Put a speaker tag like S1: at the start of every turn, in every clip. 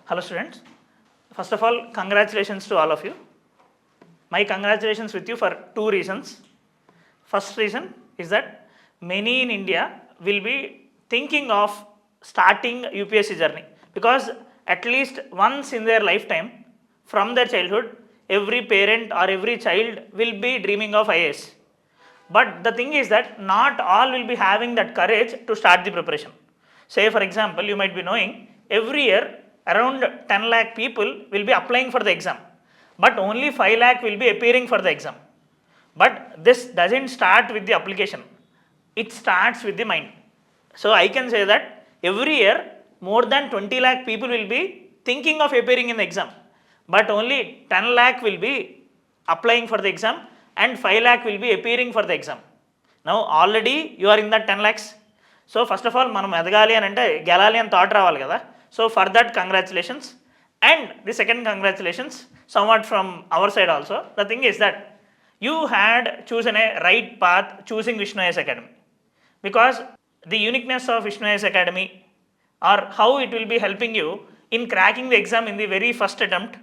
S1: Hello students. First of all, congratulations to all of you. My congratulations with you for two reasons. First reason is that many in India will be thinking of starting UPSC journey, because at least once in their lifetime, from their childhood, every parent or every child will be dreaming of IAS. But the thing is that not all will be having that courage to start the preparation. Say for example, you might be knowing every year around 10 lakh people will be applying for the exam, but only 5 lakh will be appearing for the exam. But this doesn't start with the application, it starts with the mind. So I can say that every year more than 20 lakh people will be thinking of appearing in the exam, but only 10 lakh will be applying for the exam and 5 lakh will be appearing for the exam. Now already you are in that 10 lakhs. So first of all, మనం ఎదగాలి అని అంటే గెలాలి అని thought రావాలి కదా. So for that congratulations. And the second congratulations somewhat from our side also. The thing is that you had chosen a right path choosing Vishnu IAS Academy, because the uniqueness of Vishnu IAS Academy or how it will be helping you in cracking the exam in the very first attempt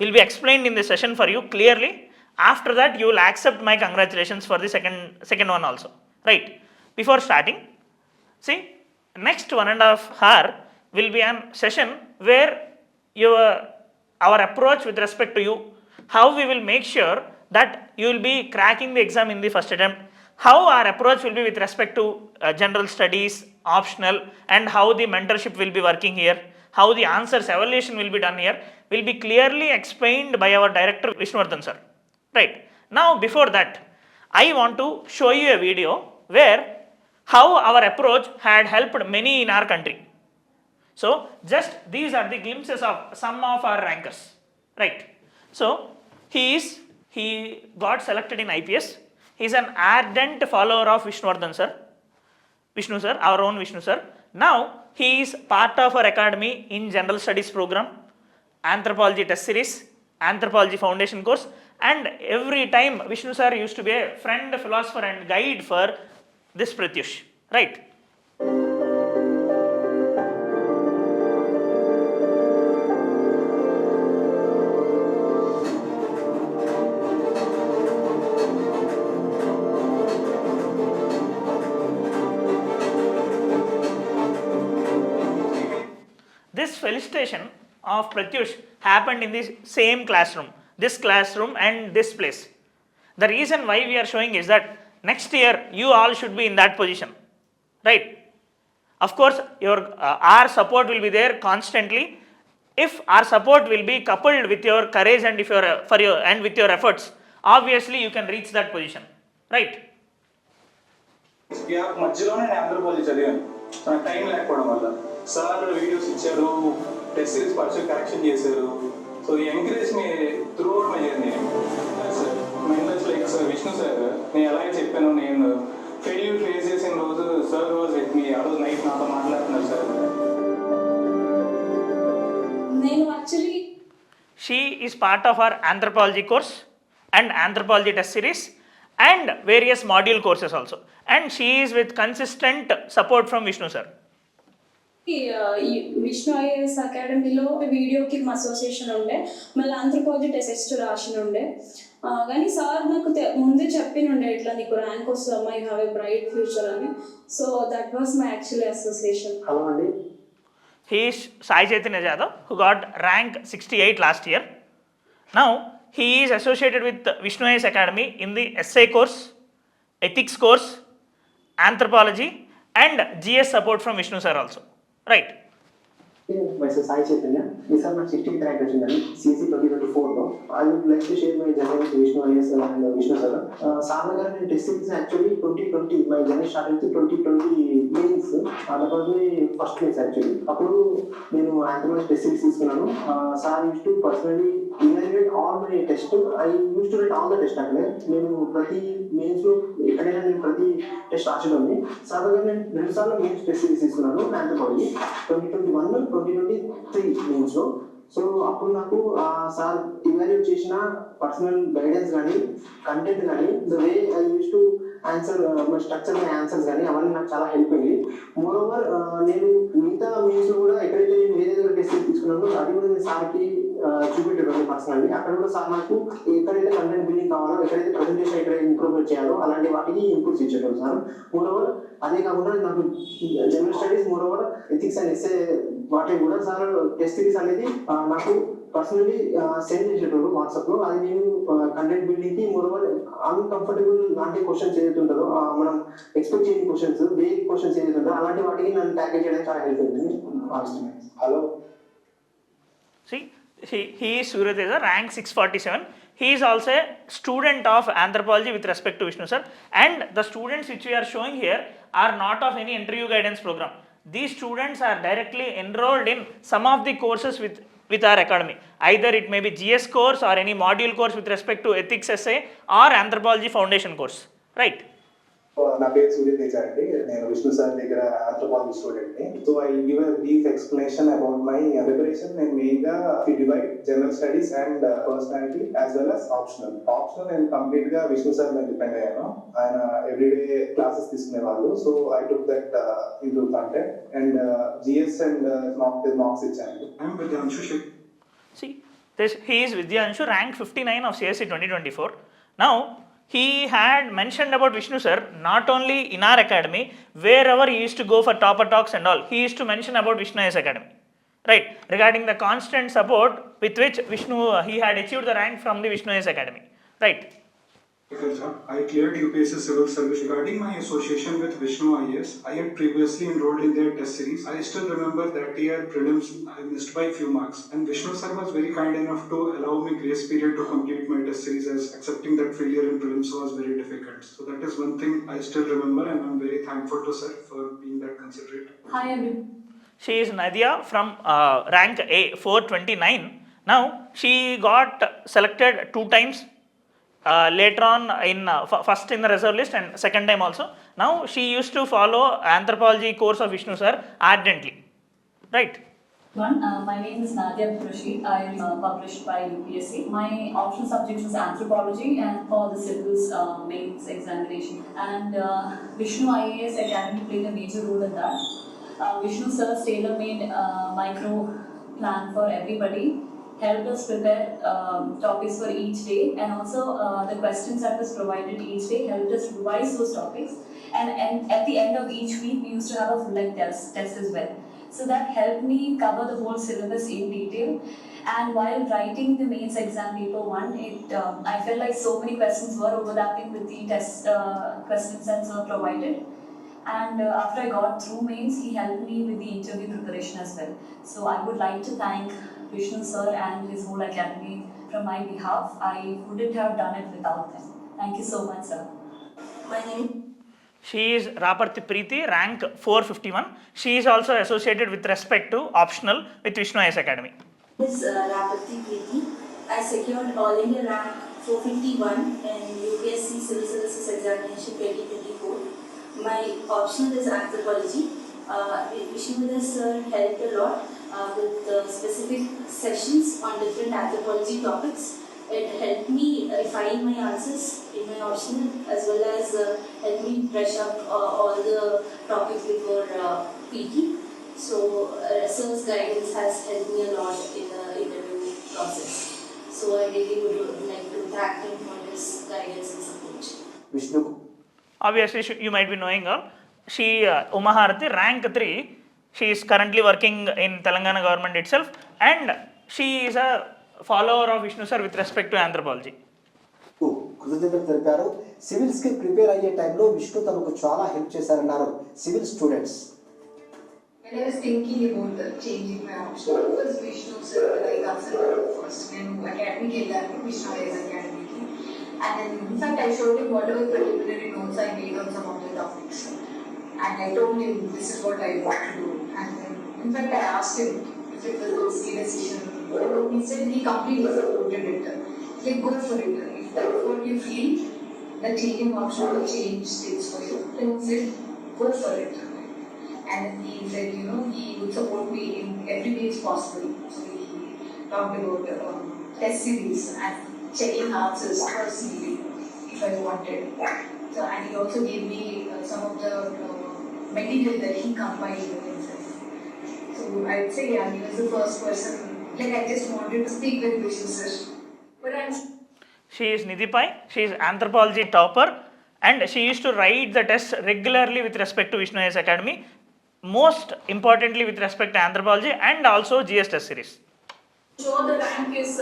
S1: will be explained in the session for you clearly. After that you will accept my congratulations for the second one also, right? Before starting, see, next 1.5 hour will be a session where our approach with respect to you, how we will make sure that you will be cracking the exam in the first attempt, how our approach will be with respect to general studies, optional, and how the mentorship will be working here, how the answers evaluation will be done here, will be clearly explained by our director Vishnuvardhan sir. Right. Now before that, I want to show you a video where how our approach had helped many in our country. So just these are the glimpses of some of our rankers. Right. So he got selected in IPS. He is an ardent follower of Vishnuvardhan sir. Vishnu sir, our own Vishnu sir. Now he is part of our academy in general studies program, Anthropology test series, Anthropology foundation course, and every time Vishnu sir used to be a friend, philosopher and guide for this Pratyush, right? This felicitation of Pratyush happened in the same classroom, this classroom and this place. The reason why we are showing is that next year you all should be in that position, right? Of course our support will be there constantly. If our support will be coupled with your courage and with your efforts, obviously you can reach that position, right?
S2: మధ్యలోనే నేను anthropology చదివాను, నాకు time లేకపోవడం వల్ల sir videos ఇచ్చారు, test series percent correction చేశారు. So encourage me through out my journey. Mentors like sir Vishnu sir, నేను ఎలాగే చెప్పాను, నేను ఫెయిల్యూర్ ఫేస్ చేసిన రోజు సార్ వాజ్ విత్ మీ. ఆ రోజు నైట్ నాతో మాట్లాడుతున్నారు సార్.
S3: నేను actually
S1: she is part of our anthropology course and anthropology test series and various module courses also, and she is with consistent support from Vishnu sir.
S3: Vishnu IAS అకాడమీలో వీడియోకి మా association ఉండే, మళ్ళీ ఆంథ్రోపాలజీ టెస్ట్ రాసిన ఉండే. కానీ sir నాకు ముందే చెప్పినుండే ఇట్లా నీకు ర్యాంక్ వస్తుందమ్మా, you have a bright future అని. So that was my actually association.
S2: Hello అండి.
S1: He is Sai Chaitanya Jadhav, who got rank 68 last year. Now he is associated with Vishnu IAS Academy in the essay course, ethics course, anthropology and GS support from Vishnu sir also, right?
S4: Myself Sai Chaitanya. This is my 16th rank వచ్చిందండి CSE 2024లో. I would like to share my journey with Vishnu IAS and Vishnu sir. Sir గారు నేను test series actually 2020 my journey start అయితే 2020 mains Andhra Pradesh first place actually. అప్పుడు నేను Andhra Pradesh test series తీసుకున్నాను. Sir use to personally evaluate all my test. I used to write all the test అక్కడే. నేను ప్రతి మెయిన్స్లో ఎక్కడైనా నేను ప్రతి టెస్ట్ రాసేదాన్ని. సార్ గారు నేను 2 సార్లు మెయిన్స్ టెస్ట్ సిరీస్ తీసుకున్నాను ఆంథ్రోపాలజీ 2021, 2023 మెయిన్స్లో. సో అప్పుడు నాకు సార్ ఇవాల్యుయేట్ చేసిన పర్సనల్ గైడెన్స్ కానీ కంటెంట్ కానీ the way I use to answer structure answers కానీ అవన్నీ నాకు చాలా హెల్ప్ అయ్యి. మోర్ ఓవర్ నేను మిగతా మీన్స్ కూడా ఎక్కడైతే నేను వేరే దగ్గర టెస్ట్ తీసుకున్నానో అది కూడా నేను సార్కి చూపెట్టాను పర్సనల్లీ. అక్కడ కూడా సార్ నాకు ఎక్కడైతే కంటెంట్ బిల్డింగ్ కావాలో, ఎక్కడైతే ప్రజెంటేషన్ ఎక్కడైతే ఇంప్రూవ్మెంట్ చేయాలో అలాంటి వాటికి ఇన్పుట్స్ ఇచ్చేటారు సార్. మోర్ ఓవర్ అదే కాకుండా నాకు general studies, moreover ethics and essay వాటికి కూడా సార్ టెస్ట్ సిరీస్ అనేది నాకు పర్సనలీ సెండ్ చేసేటప్పుడు వాట్సాప్లో. అది నేను కంటెంట్ బిల్డింగ్కి మోర్ ఓవర్ అన్కంఫర్టబుల్ లాంటి క్వశ్చన్స్ ఏదైతుంటారో, మనం ఎక్స్పెక్ట్ చేయని క్వశ్చన్స్, వేరే క్వశ్చన్స్ ఏదైతుంటారో అలాంటి వాటికి నన్ను ట్యాకిల్ చేయడానికి చాలా హెల్ప్ అవుతుంది. Hello.
S1: See, he is Surya Teja, rank 647. He is also a student of anthropology with respect to Vishnu sir. And the students which we are showing here are not of any interview guidance program. These students are directly enrolled in some of the courses with our academy. Either it may be GS course or any module course with respect to ethics essay or anthropology foundation course. Right?
S5: నా పేరు సూర్య తేజ అండి. నేను Vishnu sir దగ్గర anthropology స్టూడెంట్ని. So I give a brief explanation about my preparation. నేను మెయిన్గా divide general studies and personality as well as optional. నేను కంప్లీట్గా విష్ణు సార్ మీద డిపెండ్ అయ్యాను. ఆయన ఎవ్రీడే క్లాసెస్ తీసుకునేవాళ్ళు. So I took that into content and GS and marks ఇచ్చాను.
S1: See, he is Vidyanshu, rank 59 of CSE 2024. Now, he had mentioned about Vishnu sir not only in our academy, wherever he used to go for topper talks and all, he used to mention about Vishnu IAS Academy, right, regarding the constant support with which Vishnu, he had achieved the rank from the Vishnu IAS Academy, right.
S6: I cleared UPSC Civil Service. Regarding my association with Vishnu IAS, I had previously enrolled in their test series. I still remember that year prelims I missed by few marks, and Vishnu sir was very kind enough to allow me grace period to complete my test series, as accepting that failure in prelims was very difficult. So that is one thing I still remember, and I'm very thankful to sir for being that considerate.
S3: Hi everyone.
S1: She is Nadia from rank A 429. Now she got selected 2 times. Later on in first in the reserve list and second time also. Now she used to follow anthropology course of Vishnu sir ardently, right.
S7: My name is Nadia Rashid. I am published by UPSC. My optional subject was anthropology and for the civils mains examination. And Vishnu IAS Academy played a major role in that. Vishnu sir's tailor-made micro plan for everybody helped us prepare topics for each day, and also the questions that was provided each day helped us revise those topics, and at the end of each week we used to have a full length test as well. So that helped me cover the whole syllabus in detail. And while writing the mains exam paper 1, I felt like so many questions were overlapping with the test questions that were provided. And after I got through mains, he helped me with the interview preparation as well. So I would like to thank Vishnu sir and his whole academy from my behalf. I wouldn't have done it without them. Thank you so much, sir.
S3: My name.
S1: She is Raparthi Preeti, rank 451. She is also associated with respect to optional with Vishnu IAS Academy.
S8: This is Raparthi Preeti. I secured All India rank 451 in UPSC Civil Services Examination 2024. My optional is anthropology. Vishnu sir helped a lot with specific sessions on different anthropology topics. It helped me refine my answers in my optional, as well as helped me brush up all the topics before PT. So sir's guidance has helped me a lot in the interview process. So I really would like to thank him for his guidance and support.
S4: Vishnu.
S1: Obviously you might be knowing her. She Umaharati, rank 3. She is currently working in Telangana government itself, and she is a follower of Vishnu sir with respect to anthropology.
S9: కృతజ్ఞతలు తెలిపారు. సివిల్స్కి prepare అయ్యే టైంలో విష్ణు తమకు చాలా help చేశారన్నారు civil students.
S10: When I was thinking about changing my option, it was Vishnu sir that I considered first. నేను academic వెళ్ళాను, Vishnu IAS Academy కి. And then in fact I showed him whatever preliminary notes I made on some of the topics. And I told him this is what I want to do. And then in fact I asked him if it was a risky decision. He said he completely supported it. Like, go for it. If that's what you feel, the taking option will change things for you. Then he said, go for it. And he said, he would support me in every way possible. So he talked about test series and checking answers personally if I wanted. So, and he also gave me some of the material that he compiled himself. So I'd say, yeah, he was the first person. Like, I just wanted to speak with Vishnu sir. But I'm
S1: She is Nidhi Pai, she is anthropology topper, and she used to write the tests regularly with respect to Vishnu IAS Academy, most importantly with respect to anthropology and also GS test series.
S8: Sure, the rank is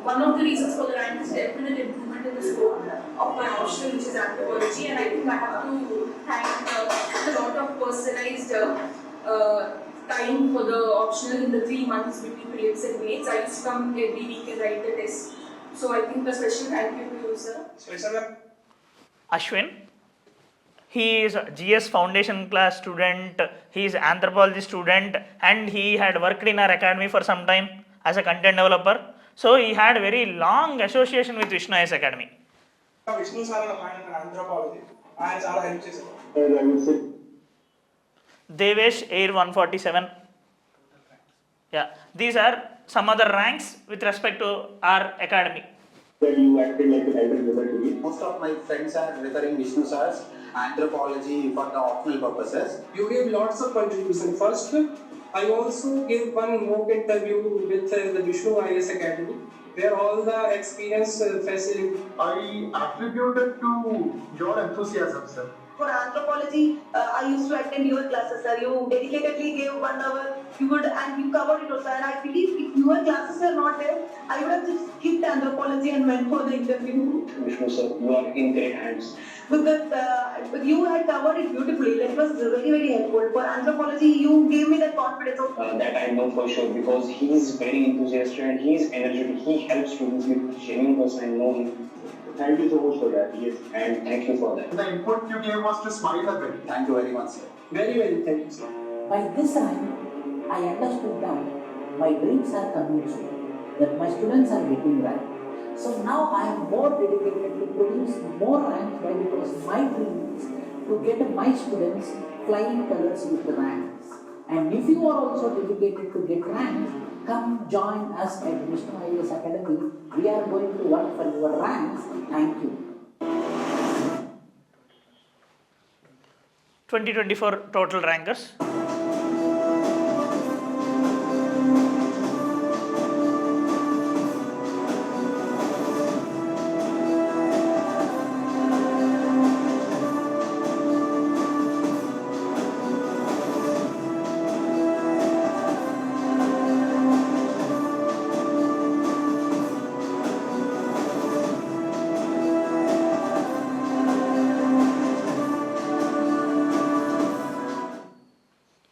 S8: one of the reasons for the rank is definite improvement in the score of my option, which is anthropology, and I think I have to thank a lot of personalized time for the optional in the 3 months between prelims and mains. I used to come every week and write the test. So I think a special thank you to you, sir.
S1: Ashwin, he is a GS foundation class student, he is anthropology student, and he had worked in our academy for some time as a content developer. So he had very long association with Vishnu IAS Academy.
S2: Vishnu sir ఆయన anthropology ఆయన చాలా help చేశారు.
S1: Devesh Air 147. Yeah, these are some other ranks with respect to our academy.
S4: You acted like an elder brother to me. Most of my friends are referring Vishnu sir's anthropology for the optional purposes.
S2: You gave lots of contribution. First, I also gave one mock interview with the Vishnu IAS Academy, where all the experience facility.
S4: I attributed to your enthusiasm, sir.
S8: For anthropology, I used to attend your classes, sir. You dedicatedly gave 1 hour. You would, and you covered it also. And I believe if your classes were not there, I would have just skipped anthropology and went for the interview.
S4: Vishnu sir, you are in great hands.
S8: Because you had covered it beautifully. That was very, very helpful. For anthropology, you gave me that confidence of.
S4: That I know for sure because he is very enthusiastic and he is energetic. He helps students with genuine person. I know him. Thank you so much for that. Yes, and thank you for that. The input you gave was to smile a bit. Thank you very much, sir.
S2: Very, very thank you, sir.
S11: By this time, I understood that my dreams are coming true, that my students are getting rank. So now I am more dedicated to produce more rank. Why? Because my dream is to get my students flying colors with the ranks. And if you are also dedicated to get rank, come join us at Vishnu IAS Academy. We are going to work for your ranks. Thank you.
S1: 2024 total rankers.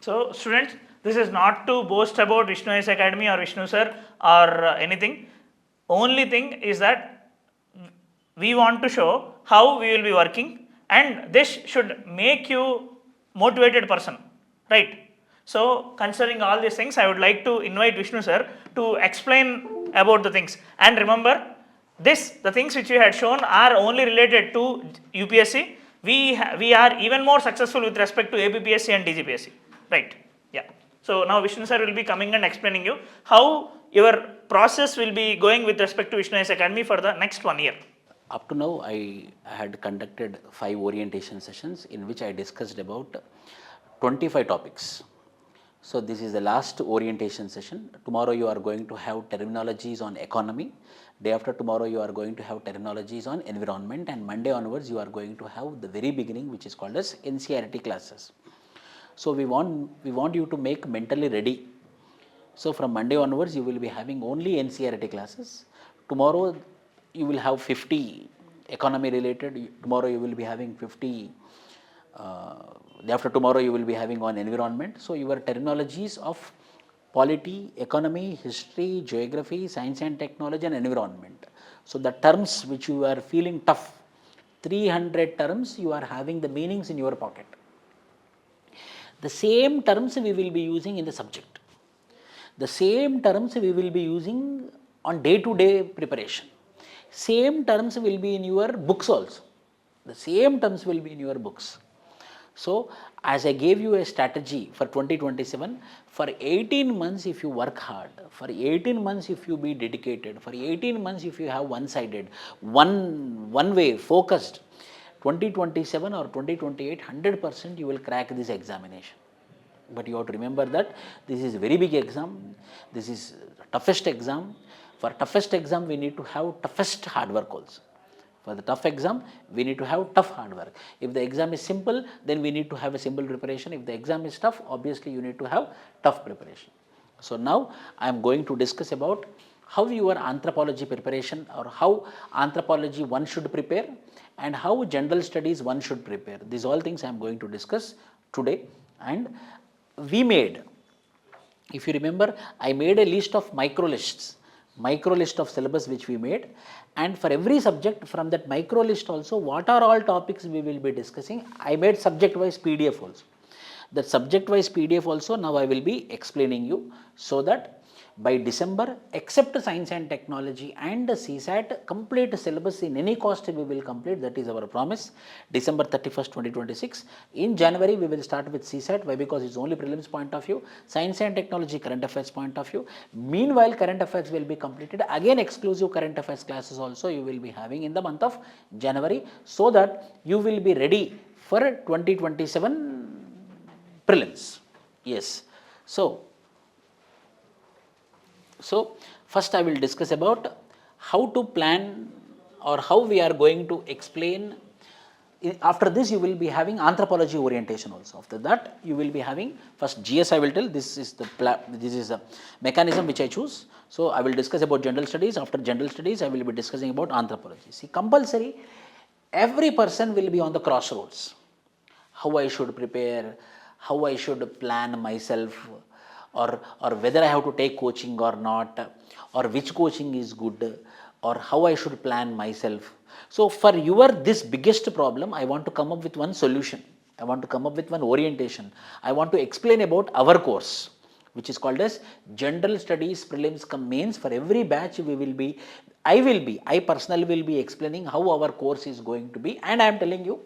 S1: So students, this is not to boast about Vishnu IAS Academy or Vishnu sir or anything. Only thing is that we want to show how we will be working, and this should make you motivated person, right? So considering all these things, I would like to invite Vishnu sir to explain about the things. And remember, the things which we had shown are only related to UPSC. We are even more successful with respect to APPSC and DGPSC. Right, yeah. So now Vishnu sir will be coming and explaining you how your process will be going with respect to Vishnu IAS Academy for the next 1 year.
S12: Up to now, I had conducted 5 orientation sessions in which I discussed about 25 topics. So this is the last orientation session. Tomorrow you are going to have terminologies on economy. Day after tomorrow you are going to have terminologies on environment, and Monday onwards you are going to have the very beginning, which is called as NCERT classes. So we want you to make mentally ready. So from Monday onwards you will be having only NCERT classes. Tomorrow you will have 50 economy related. Tomorrow you will be having 50. After tomorrow you will be having on environment. So your terminologies of polity, economy, history, geography, science and technology and environment. So the terms which you are feeling tough, 300 terms you are having the meanings in your pocket. The same terms we will be using in the subject. The same terms we will be using on day-to-day preparation. Same terms will be in your books also. The same terms will be in your books. So as I gave you a strategy for 2027, for 18 months if you work hard, for 18 months if you be dedicated, for 18 months if you have one-sided, one way, focused, 2027 or 2028, 100% you will crack this examination. But you have to remember that this is a very big exam, this is toughest exam. For toughest exam, we need to have toughest hard work also. For the tough exam, we need to have tough hard work. If the exam is simple, then we need to have a simple preparation. If the exam is tough, obviously you need to have tough preparation. So now I am going to discuss about how your anthropology preparation, or how anthropology one should prepare, and how general studies one should prepare. These all things I am going to discuss today. And we made, if you remember, I made a list of micro list of syllabus which we made, and for every subject from that micro list also, what are all topics we will be discussing, I made subject wise PDF also. That subject wise PDF also now I will be explaining you, so that by December, except science and technology and CSAT, complete syllabus in any cost we will complete. That is our promise. December 31st, 2026. In January, we will start with CSAT. Why? Because it's only prelims point of view. Science and technology, current affairs point of view. Meanwhile, current affairs will be completed. Again, exclusive current affairs classes also you will be having in the month of January, so that you will be ready for 2027 prelims. Yes. So first I will discuss about how to plan, or how we are going to explain. After this you will be having anthropology orientation also. After that you will be having first GS. I will tell this is the mechanism which I choose. So I will discuss about general studies. After general studies I will be discussing about anthropology. See, compulsory, every person will be on the crossroads. How I should prepare, how I should plan myself, or whether I have to take coaching or not, or which coaching is good, or how I should plan myself. So for this biggest problem, I want to come up with one solution. I want to come up with one orientation. I want to explain about our course, which is called as General Studies Prelims cum Mains. For every batch I personally will be explaining how our course is going to be, and I am telling you,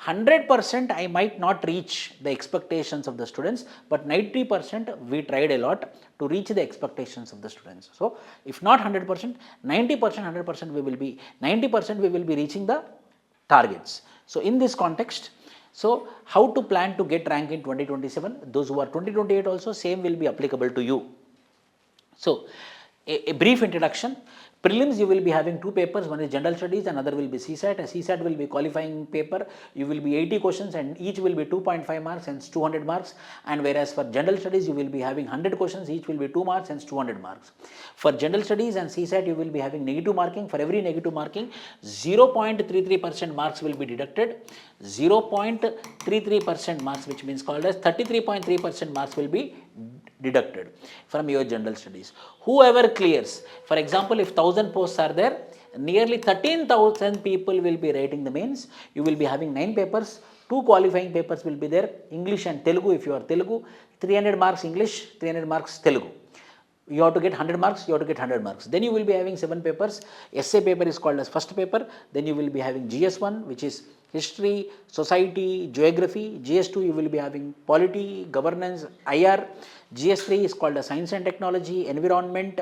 S12: 100% I might not reach the expectations of the students, but 90% we tried a lot to reach the expectations of the students. So if not 100%, 90%, 100% we will be, 90% we will be reaching the targets. So in this context, so how to plan to get rank in 2027, those who are 2028 also, same will be applicable to you. So a brief introduction. Prelims, you will be having two papers, one is general studies, another will be CSAT. A CSAT will be qualifying paper, you will be 80 questions and each will be 2.5 marks and 200 marks, and whereas for general studies you will be having 100 questions, each will be 2 marks and 200 marks. For general studies and CSAT you will be having negative marking. For every negative marking, 0.33% marks will be deducted. 0.33% marks, which means called as 33.3% marks will be deducted from your general studies. Whoever clears, for example, if 1000 posts are there, nearly 13,000 people will be writing the mains. You will be having 9 papers, 2 qualifying papers will be there, English and Telugu. If you are Telugu, 300 marks English, 300 marks Telugu. You have to get 100 marks, you have to get 100 marks. Then you will be having 7 papers. Essay paper is called as first paper. Then you will be having GS1, which is history, society, geography. GS2 you will be having polity, governance, IR. GS3 is called as science and technology, environment,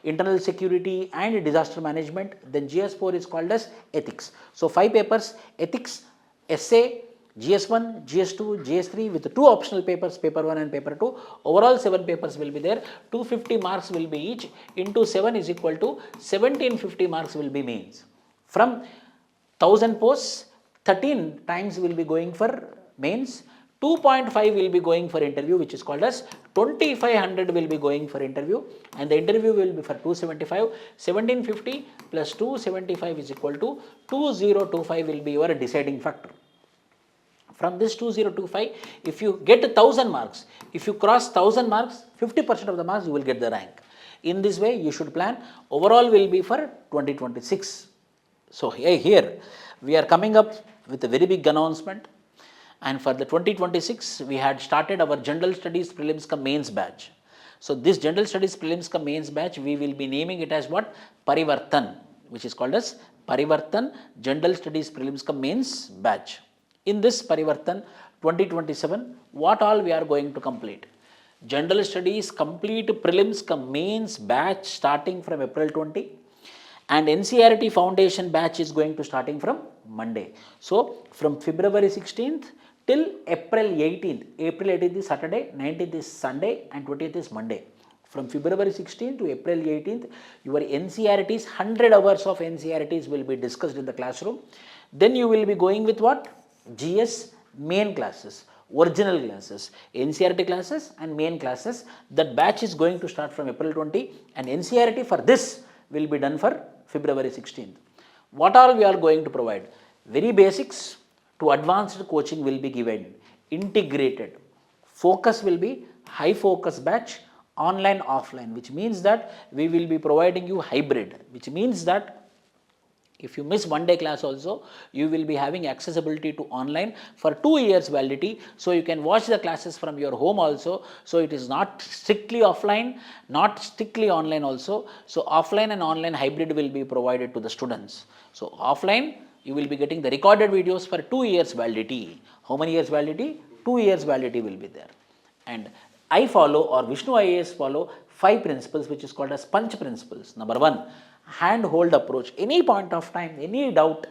S12: internal security and disaster management. Then GS4 is called as ethics. So 5 papers: ethics, essay, GS1, GS2, GS3 with 2 optional papers, paper 1 and paper 2. Overall 7 papers will be there. 250 marks will be each. Into 7 is equal to 1750 marks will be mains. From 1000 posts, 13 times will be going for mains. 2.5 will be going for interview, which is called as 2500 will be going for interview, and the interview will be for 275. 1750 plus 275 is equal to 2025 will be your deciding factor. From this 2025, if you get 1000 marks, if you cross 1000 marks, 50% of the marks you will get the rank. In this way you should plan. Overall will be for 2026. So here we are coming up with a very big announcement. And for the 2026, we had started our General Studies Prelims cum Mains batch. So this General Studies Prelims cum Mains batch, we will be naming it as what? Parivartan, which is called as Parivartan General Studies Prelims cum Mains batch. In this Parivartan 2027, what all we are going to complete? General Studies complete Prelims cum Mains batch starting from April 20. And NCERT foundation batch is going to starting from Monday. So from February 16th till April 18th. April 18th is Saturday, 19th is Sunday, and 20th is Monday. From February 16th to April 18th, your NCERTs, 100 hours of NCERTs will be discussed in the classroom. Then you will be going with what? GS main classes, original classes, NCERT classes and main classes. That batch is going to start from April 20, and NCERT for this will be done for February 16th. What all we are going to provide? Very basics to advanced coaching will be given, integrated. Focus will be high focus batch, online, offline, which means that we will be providing you hybrid, which means that if you miss one day class also, you will be having accessibility to online for 2 years validity. So you can watch the classes from your home also. So it is not strictly offline, not strictly online also. So offline and online hybrid will be provided to the students. So offline, you will be getting the recorded videos for 2 years validity. How many years validity? 2 years validity will be there. And I follow, or Vishnu IAS follow 5 principles, which is called as punch principles. Number 1, hand-hold approach. Any point of time, any doubt,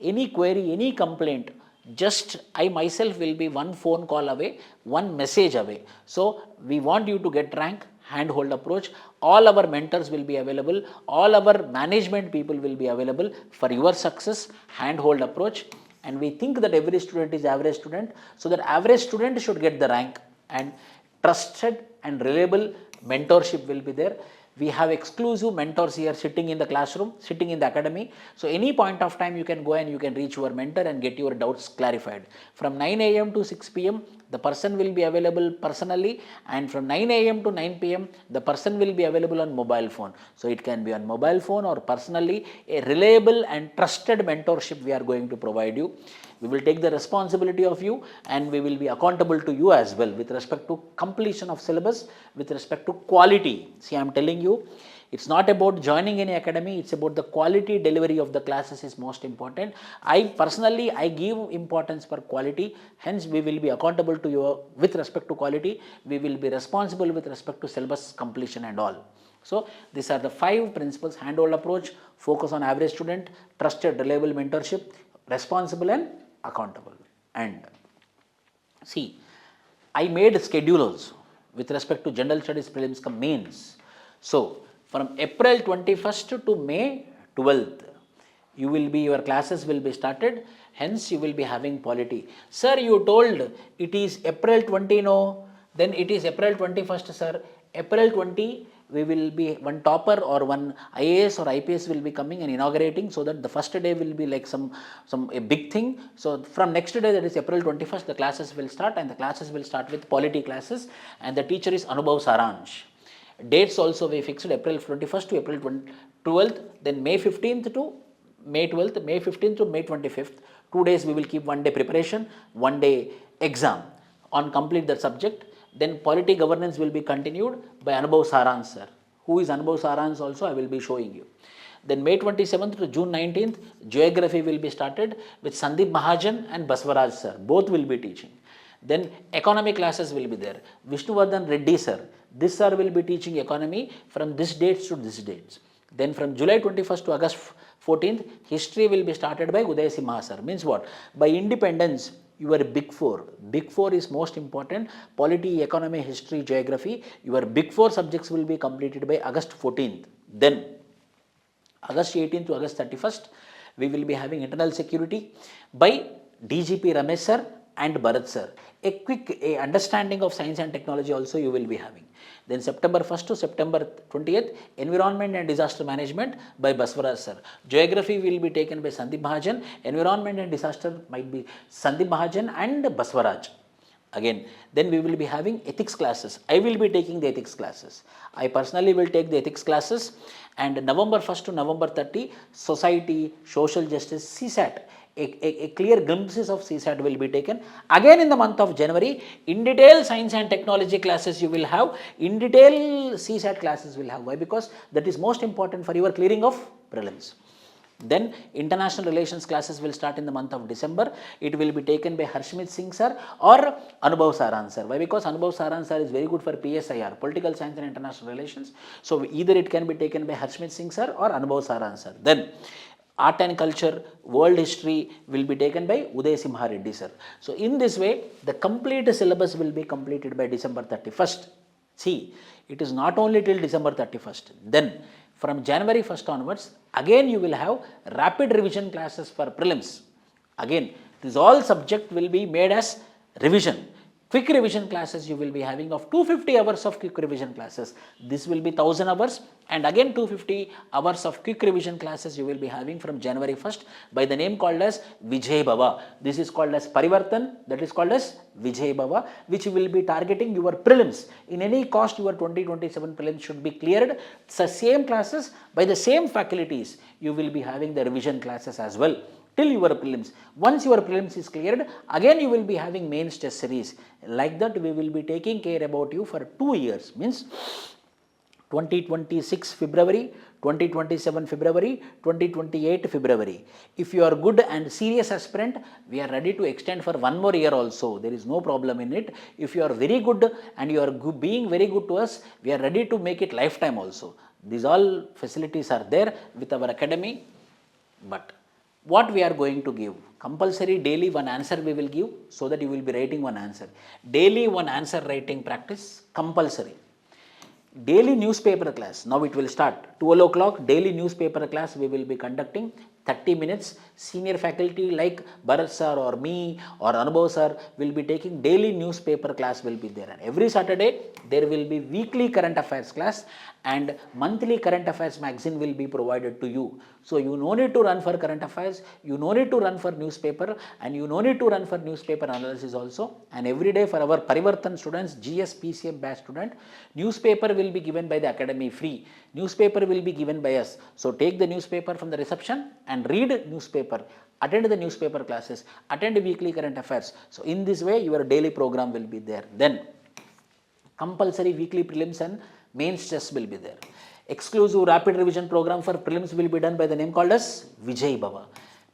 S12: any query, any complaint, just I myself will be one phone call away, one message away. So we want you to get rank, hand-hold approach. All our mentors will be available, all our management people will be available for your success, hand-hold approach. And we think that every student is average student, so that average student should get the rank, and trusted and reliable mentorship will be there. We have exclusive mentors here sitting in the classroom, sitting in the academy. So any point of time you can go and you can reach your mentor and get your doubts clarified. From 9 a.m. to 6 p.m. the person will be available personally, and from 9 a.m. to 9 p.m. the person will be available on mobile phone. So it can be on mobile phone or personally. A reliable and trusted mentorship we are going to provide you. We will take the responsibility of you, and we will be accountable to you as well with respect to completion of syllabus, with respect to quality. See, I am telling you, it's not about joining any academy, it's about the quality delivery of the classes is most important. I personally give importance for quality, hence we will be accountable to you with respect to quality. We will be responsible with respect to syllabus completion and all. So these are the 5 principles: hand-hold approach, focus on average student, trusted reliable mentorship, responsible and accountable. And see, I made schedule also with respect to general studies prelims cum mains. So from April 21st to May 12th, you will be, your classes will be started, hence you will be having polity. Sir, you told it is April 20, no, then it is April 21st, sir. April 20, we will be one topper or one IAS or IPS will be coming and inaugurating, so that the first day will be like a big thing. So from next day, that is April 21st, the classes will start, and the classes will start with polity classes, and the teacher is Anubhav Saransh. Dates also we fixed April 21st to April 12th, then May 15th to May 12th, May 15th to May 25th. 2 days we will keep 1 day preparation, 1 day exam on complete that subject. Then polity governance will be continued by Anubhav Saransh sir. Who is Anubhav Saransh also I will be showing you. Then May 27th to June 19th, geography will be started with Sandeep Mahajan and Baswaraj sir. Both will be teaching. Then economy classes will be there. Vishnuvardhan Reddy sir. This sir will be teaching economy from this dates to this dates. Then from July 21st to August 14th, history will be started by Uday Simha sir. Means what? By independence, your big 4. Big 4 is most important. Polity, economy, history, geography. Your big 4 subjects will be completed by August 14th. Then August 18th to August 31st, we will be having internal security by DGP Ramesh sir and Bharat sir. A quick understanding of science and technology also you will be having. Then September 1st to September 20th, environment and disaster management by Baswaraj sir. Geography will be taken by Sandeep Mahajan. Environment and disaster might be Sandeep Mahajan and Baswaraj. Again, then we will be having ethics classes. I will be taking the ethics classes. I personally will take the ethics classes. And November 1st to November 30, society, social justice, CSAT. A clear glimpses of CSAT will be taken. Again in the month of January, in detail science and technology classes you will have, in detail CSAT classes will have. Why? Because that is most important for your clearing of prelims. Then international relations classes will start in the month of December. It will be taken by Harshmit Singh sir or Anubhav Saran sir. Why? Because Anubhav Saran sir is very good for PSIR, Political Science and International Relations. So either it can be taken by Harshmit Singh sir or Anubhav Saran sir. Then art and culture, world history will be taken by Uday Simha Reddy sir. So in this way, the complete syllabus will be completed by December 31st. See, it is not only till December 31st. Then from January 1st onwards, again you will have rapid revision classes for prelims. Again, this all subject will be made as revision. Quick revision classes you will be having of 250 hours of quick revision classes. This will be 1000 hours, and again 250 hours of quick revision classes you will be having from January 1st by the name called as Vijay Bhava. This is called as Parivartan, that is called as Vijay Bhava, which will be targeting your prelims. In any cost, your 2027 prelims should be cleared. It's the same classes by the same faculties. You will be having the revision classes as well till your prelims. Once your prelims is cleared, again you will be having mains test series. Like that, we will be taking care about you for 2 years. Means 2026 February, 2027 February, 2028 February. If you are good and serious aspirant, we are ready to extend for 1 more year also. There is no problem in it. If you are very good and you are being very good to us, we are ready to make it lifetime also. These all facilities are there with our academy. But what we are going to give? Compulsory daily one answer we will give, so that you will be writing one answer. Daily one answer writing practice, compulsory. Daily newspaper class, now it will start. 12 o'clock, daily newspaper class we will be conducting. 30 minutes, senior faculty like Bharat sir or me or Anubhav sir will be taking daily newspaper class will be there. And every Saturday, there will be weekly current affairs class and monthly current affairs magazine will be provided to you. So you no need to run for current affairs, you no need to run for newspaper, and you no need to run for newspaper analysis also. And every day for our Parivartan students, GS PCM batch student, newspaper will be given by the academy free. Newspaper will be given by us. So take the newspaper from the reception and read newspaper, attend the newspaper classes, attend weekly current affairs. So in this way, your daily program will be there. Then compulsory weekly prelims and mains tests will be there. Exclusive rapid revision program for prelims will be done by the name called as Vijay Bhava.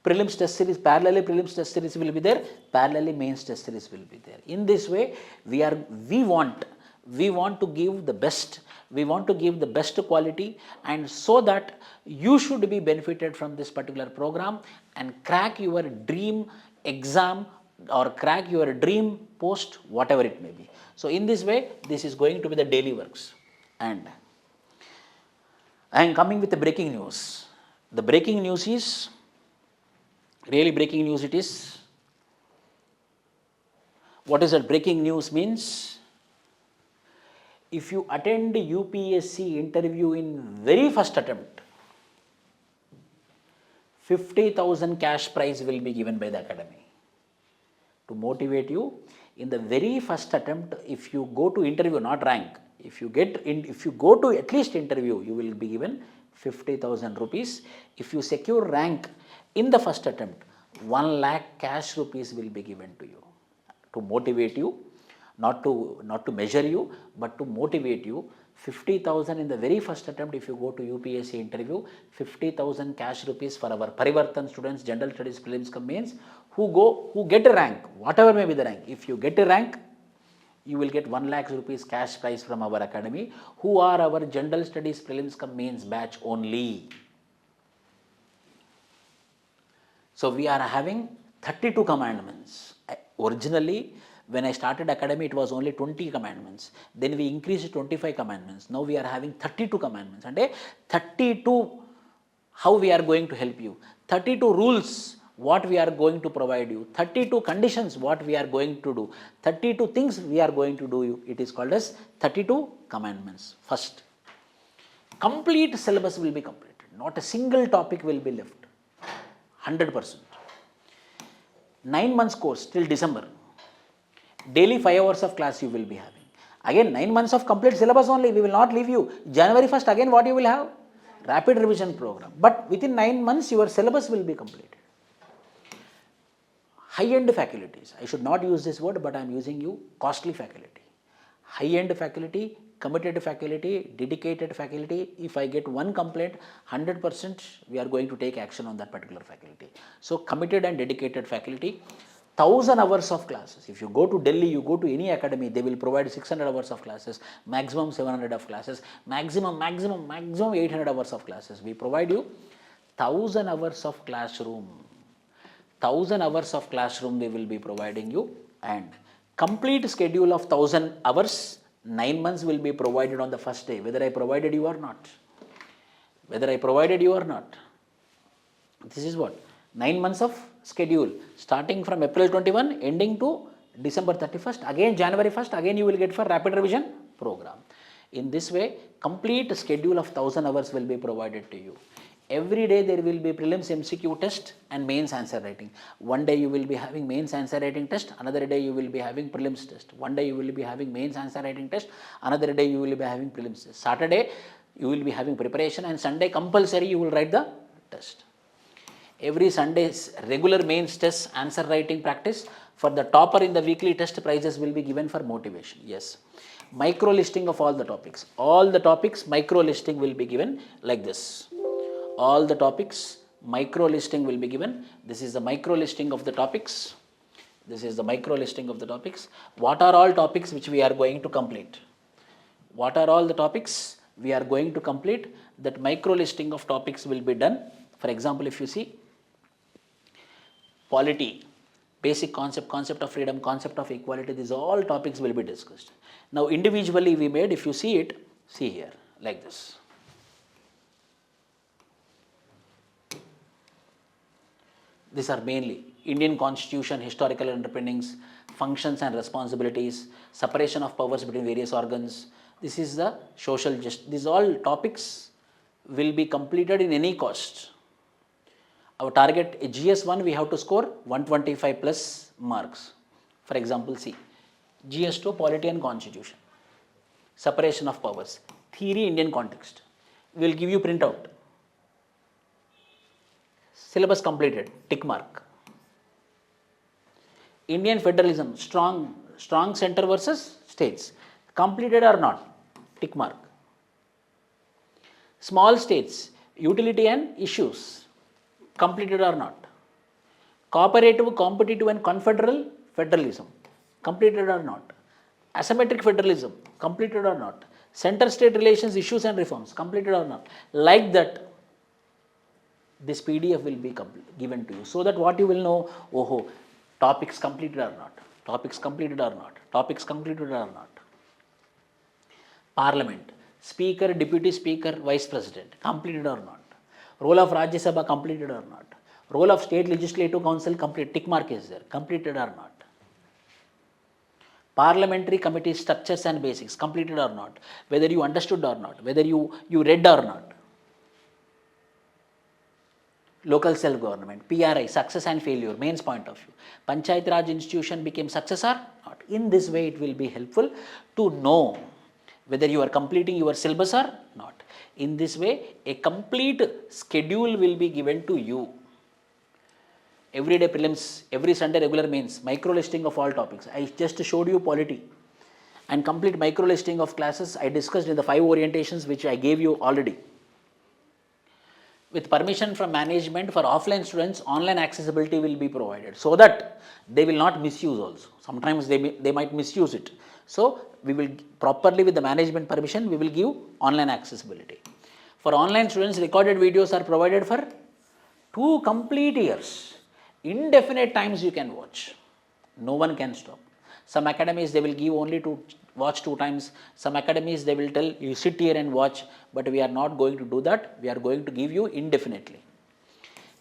S12: Prelims test series, parallelly prelims test series will be there, parallelly mains test series will be there. In this way, we want to give the best, we want to give the best quality, and so that you should be benefited from this particular program and crack your dream exam or crack your dream post, whatever it may be. So in this way, this is going to be the daily works. And I am coming with the breaking news. The breaking news is, really breaking news it is. What is that breaking news means? If you attend UPSC interview in very first attempt, 50,000 cash prize will be given by the academy. To motivate you, in the very first attempt, if you go to interview, not rank, if you go to at least interview, you will be given 50,000 rupees. If you secure rank in the first attempt, 1 lakh cash rupees will be given to you. To motivate you, not to measure you, but to motivate you. 50,000 in the very first attempt if you go to UPSC interview, 50,000 cash rupees for our Parivartan students, general studies prelims cum mains, who get a rank, whatever may be the rank. If you get a rank, you will get 1 lakh rupees cash prize from our academy, who are our general studies prelims cum mains batch only. So we are having 32 commandments. Originally, when I started academy, it was only 20 commandments. Then we increased to 25 commandments. Now we are having 32 commandments. And 32, how we are going to help you. 32 rules, what we are going to provide you. 32 conditions, what we are going to do. 32 things we are going to do you. It is called as 32 commandments. First, complete syllabus will be completed. Not a single topic will be left. 100%. 9 months course till December. Daily 5 hours of class you will be having. Again, 9 months of complete syllabus only. We will not leave you. January 1st, again what you will have? Rapid revision program. But within 9 months, your syllabus will be completed. High-end faculties. I should not use this word, but I am using you. Costly faculty. High-end faculty, committed faculty, dedicated faculty. If I get one complaint, 100% we are going to take action on that particular faculty. So committed and dedicated faculty. 1000 hours of classes. If you go to Delhi, you go to any academy, they will provide 600 hours of classes, maximum 700 of classes, maximum 800 hours of classes. We provide you 1000 hours of classroom. 1000 hours of classroom we will be providing you, and complete schedule of 1000 hours, 9 months will be provided on the first day, whether I provided you or not. Whether I provided you or not. This is what? 9 months of schedule, starting from April 21, ending to December 31st. Again, January 1st, again you will get for rapid revision program. In this way, complete schedule of 1000 hours will be provided to you. Every day there will be prelims MCQ test and mains answer writing. One day you will be having mains answer writing test, another day you will be having prelims test. One day you will be having mains answer writing test, another day you will be having prelims test. Saturday you will be having preparation, and Sunday compulsory you will write the test. Every Sunday's regular mains test answer writing practice. For the topper in the weekly test, prizes will be given for motivation. Yes. Micro listing of all the topics. All the topics micro listing will be given like this. All the topics micro listing will be given. This is the micro listing of the topics. This is the micro listing of the topics. What are all topics which we are going to complete? What are all the topics we are going to complete? That micro listing of topics will be done. For example, if you see polity, basic concept of freedom, concept of equality, these all topics will be discussed. Now individually we made, if you see it, see here, like this. These are mainly Indian Constitution, historical underpinnings, functions and responsibilities, separation of powers between various organs. This is the social justice. These all topics will be completed in any cost. Our target GS1 we have to score 125 plus marks. For example, see GS2 polity and constitution, separation of powers, theory Indian context. We will give you printout. Syllabus completed, tick mark. Indian federalism, strong center versus states, completed or not, tick mark. Small states, utility and issues, completed or not. Cooperative, competitive and confederal federalism, completed or not. Asymmetric federalism, completed or not. Center-state relations, issues and reforms, completed or not. Like that, this PDF will be given to you, so that what you will know, oh, topics completed or not, topics completed or not, topics completed or not. Parliament, Speaker, Deputy Speaker, Vice President, completed or not. Role of Rajya Sabha, completed or not. Role of State Legislative Council, complete, tick mark is there, completed or not. Parliamentary committee structures and basics, completed or not. Whether you understood or not, whether you read or not. Local self-government, PRI, success and failure, mains point of view. Panchayat Raj institution became success or not. In this way, it will be helpful to know whether you are completing your syllabus or not. In this way, a complete schedule will be given to you. Every day prelims, every Sunday regular mains, micro listing of all topics. I just showed you polity, and complete micro listing of classes I discussed in the 5 orientations which I gave you already. With permission from management, for offline students, online accessibility will be provided, so that they will not misuse also. Sometimes they might misuse it. So we will properly, with the management permission, we will give online accessibility. For online students, recorded videos are provided for 2 complete years. Indefinite times you can watch. No one can stop. Some academies, they will give only to watch 2 times. Some academies, they will tell you sit here and watch, but we are not going to do that. We are going to give you indefinitely.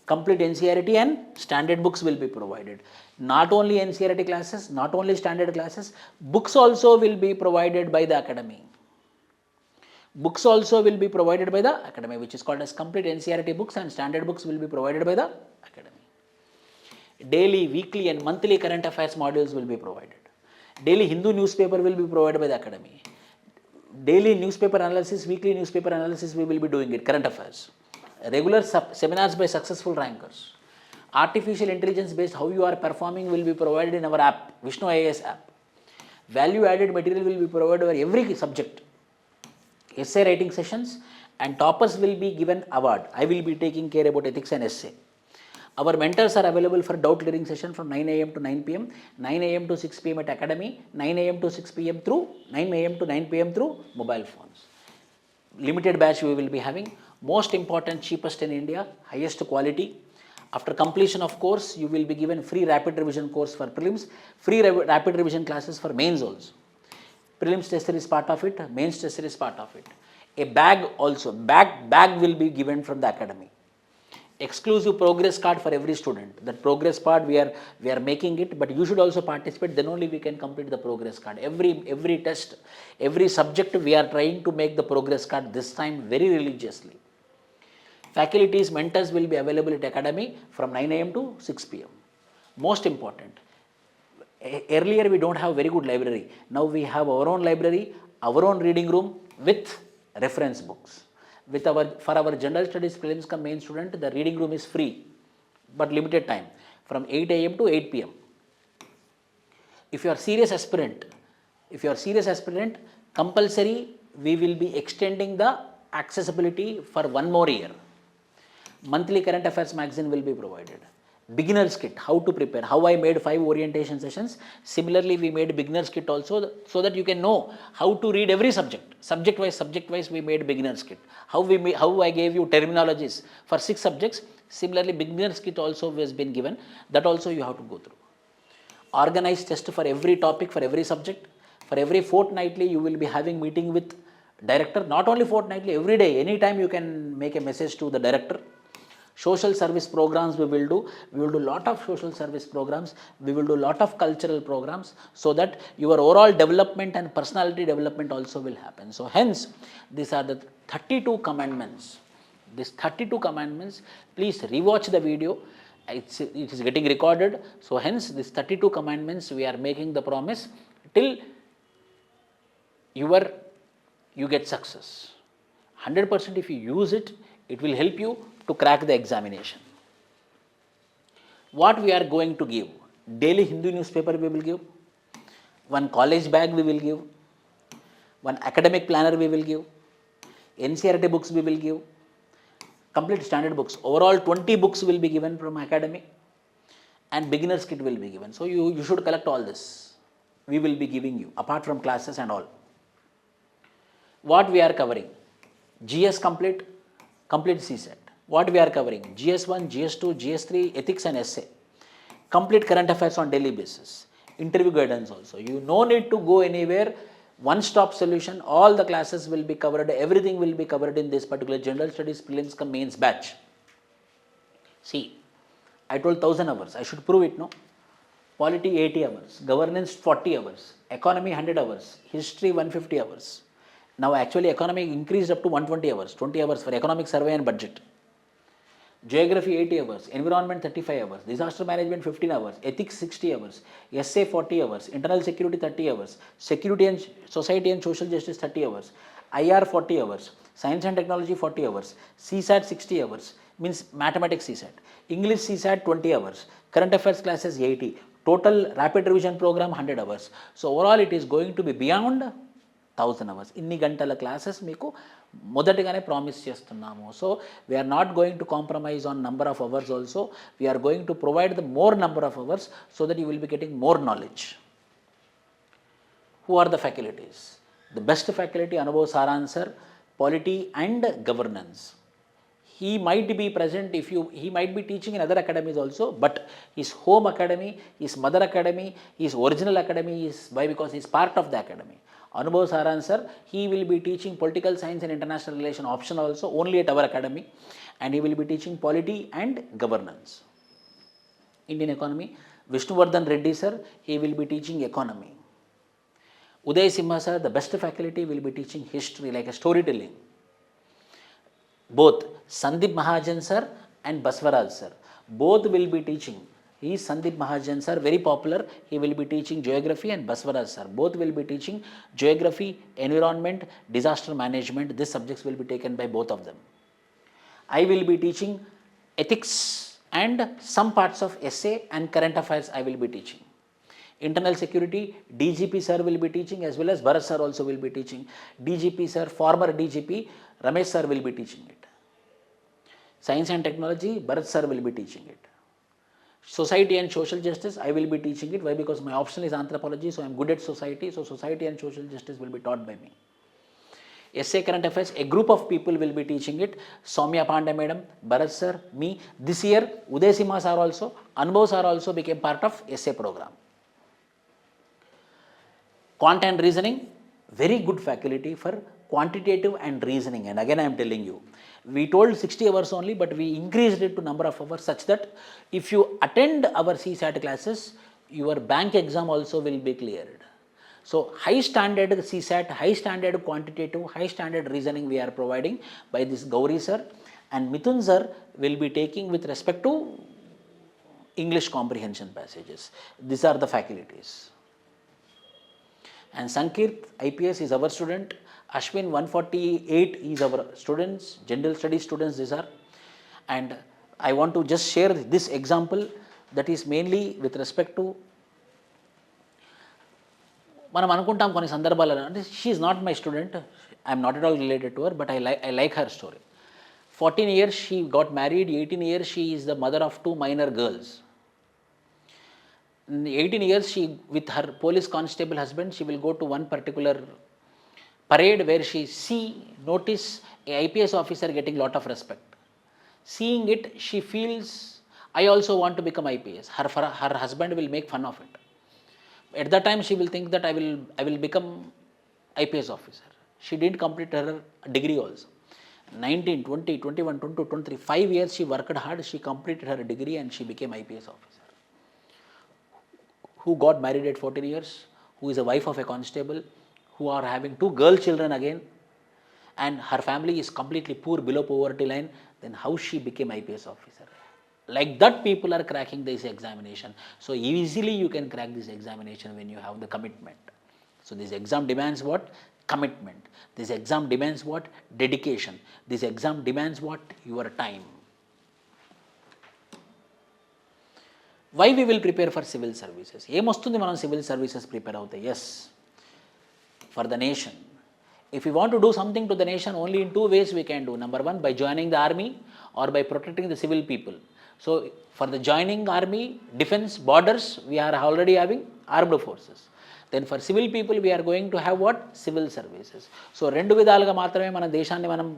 S12: Complete NCERT and standard books will be provided. Not only NCERT classes, not only standard classes, books also will be provided by the academy. Books also will be provided by the academy, which is called as complete NCERT books, and standard books will be provided by the academy. Daily, weekly and monthly current affairs modules will be provided. Daily Hindu newspaper will be provided by the academy. Daily newspaper analysis, weekly newspaper analysis, we will be doing it, current affairs. Regular seminars by successful rankers. Artificial intelligence based how you are performing will be provided in our app, Vishnu IAS app. Value added material will be provided for every subject. essay writing sessions, and toppers will be given award. I will be taking care about ethics and essay. Our mentors are available for doubt clearing session from 9 a.m. to 9 p.m., 9 a.m. to 6 p.m. at academy, 9 a.m. to 6 p.m. through 9 a.m. to 9 p.m. through mobile phones. Limited batch we will be having. Most important, cheapest in India, highest quality. After completion of course, you will be given free rapid revision course for prelims, free rapid revision classes for mains also. Prelims tester is part of it, mains tester is part of it. A bag also, bag will be given from the academy. Exclusive progress card for every student. That progress card we are making it, but you should also participate, then only we can complete the progress card. Every test, every subject we are trying to make the progress card this time very religiously. Faculties, mentors will be available at academy from 9 a.m. to 6 p.m. Most important, earlier we don't have very good library. Now we have our own library, our own reading room with reference books. For our general studies prelims come main student, the reading room is free, but limited time from 8 a.m. to 8 p.m. If you are serious aspirant, compulsory we will be extending the accessibility for 1 more year. Monthly current affairs magazine will be provided. Beginner's kit, how to prepare, how I made 5 orientation sessions. Similarly, we made beginner's kit also, so that you can know how to read every subject. Subject wise we made beginner's kit. How I gave you terminologies for 6 subjects. Similarly, beginner's kit also has been given. That also you have to go through. Organized test for every topic, for every subject. For every fortnightly, you will be having meeting with director. Not only fortnightly, every day, anytime you can make a message to the director. Social service programs we will do. We will do lot of social service programs. We will do lot of cultural programs, so that your overall development and personality development also will happen. So hence, these are the 32 commandments. These 32 commandments, please rewatch the video. It is getting recorded. So hence, these 32 commandments we are making the promise till you get success. 100% if you use it, it will help you to crack the examination. What we are going to give? Daily Hindu newspaper we will give, 1 college bag we will give, 1 academic planner we will give, NCERT books we will give, complete standard books. Overall 20 books will be given from academy, and beginner's kit will be given. So you should collect all this. We will be giving you, apart from classes and all. What we are covering? GS complete CSET. What we are covering? GS1, GS2, GS3, ethics and essay. Complete current affairs on daily basis. Interview guidance also. You no need to go anywhere. One-stop solution. All the classes will be covered. Everything will be covered in this particular general studies prelims cum mains batch. See, I told 1000 hours. I should prove it, no? Polity 80 hours. Governance 40 hours. Economy 100 hours. History 150 hours. Now actually economy increased up to 120 hours. 20 hours for economic survey and budget. Geography 80 hours, environment 35 hours, disaster management 15 hours, ethics 60 hours, essay 40 hours, internal security 30 hours, security and society and social justice 30 hours, IR 40 hours, science and technology 40 hours, CSAT 60 hours, means mathematics CSAT, English CSAT 20 hours, current affairs classes 80, total rapid revision program 100 hours. So overall it is going to be beyond 1000 hours. ఇన్ని గంటల classes మీకు మొదటిగానే promise చేస్తున్నాము. So we are not going to compromise on number of hours also. We are going to provide the more number of hours so that you will be getting more knowledge. Who are the faculties? The best faculty, Anubhav Saran sir, polity and governance. He might be present he might be teaching in other academies also, but his home academy, his mother academy, his original academy is why? Because he is part of the academy. Anubhav Saran sir, he will be teaching political science and international relation option also only at our academy, and he will be teaching polity and governance. Indian economy, Vishnuvardhan Reddy sir, he will be teaching economy. Uday Simha sir, the best faculty, will be teaching history, like a storytelling. Both Sandeep Mahajan sir and Baswaraj sir, both will be teaching. He is Sandeep Mahajan sir, very popular. He will be teaching geography, and Baswaraj sir, both will be teaching geography, environment, disaster management. These subjects will be taken by both of them. I will be teaching ethics and some parts of essay and current affairs I will be teaching. Internal security, DGP sir will be teaching as well as Bharat sir also will be teaching. DGP sir, former DGP, Ramesh sir will be teaching it. Science and technology, Bharat sir will be teaching it. Society and social justice, I will be teaching it. Why? Because my option is anthropology, so I am good at society. So society and social justice will be taught by me. Essay current affairs, a group of people will be teaching it. Soumya Pandey madam, Bharat sir, me. This year, Uday Sima sir also, Anubhav sir also became part of essay program. Quant and reasoning, very good faculty for quantitative and reasoning. And again I am telling you, we told 60 hours only, but we increased it to number of hours such that if you attend our CSAT classes, your bank exam also will be cleared. So high standard CSAT, high standard quantitative, high standard reasoning we are providing by this Gauri sir, and Mithun sir will be taking with respect to English comprehension passages. These are the faculties. And Sankirt IPS is our student. Ashwin 148 is our students, general studies students these are. And I want to just share this example that is mainly with respect to మనం అనుకుంటాం కొన్ని సందర్భాలలో అంటే she is not my student, I'm not at all related to her, but I like her story. 14 years she got married, 18 years she is the mother of 2 minor girls. In 18 years she, with her police constable husband, she will go to one particular parade where she notice a IPS officer getting lot of respect. Seeing it, she feels, I also want to become IPS. Her husband will make fun of it. At that time she will think that I will become IPS officer. She didn't complete her degree also. 19, 20, 21, 22, 23, 5 years she worked hard, she completed her degree and she became IPS officer. Who got married at 14 years, who is a wife of a constable, who are having 2 girl children again, and her family is completely poor, below poverty line, then how she became IPS officer? Like that people are cracking this examination. So easily you can crack this examination when you have the commitment. So this exam demands what? Commitment. This exam demands what? Dedication. This exam demands what? Your time. Why we will prepare for civil services? ఏమొస్తుంది మనం civil services prepare అవుతాయి? Yes, for the nation. If we want to do something to the nation, only in 2 ways we can do. Number 1, by joining the army or by protecting the civil people. So for the joining army, defense, borders, we are already having armed forces. Then for civil people, we are going to have what? Civil services. So 2 విధాలుగా మాత్రమే మన దేశాన్ని మనం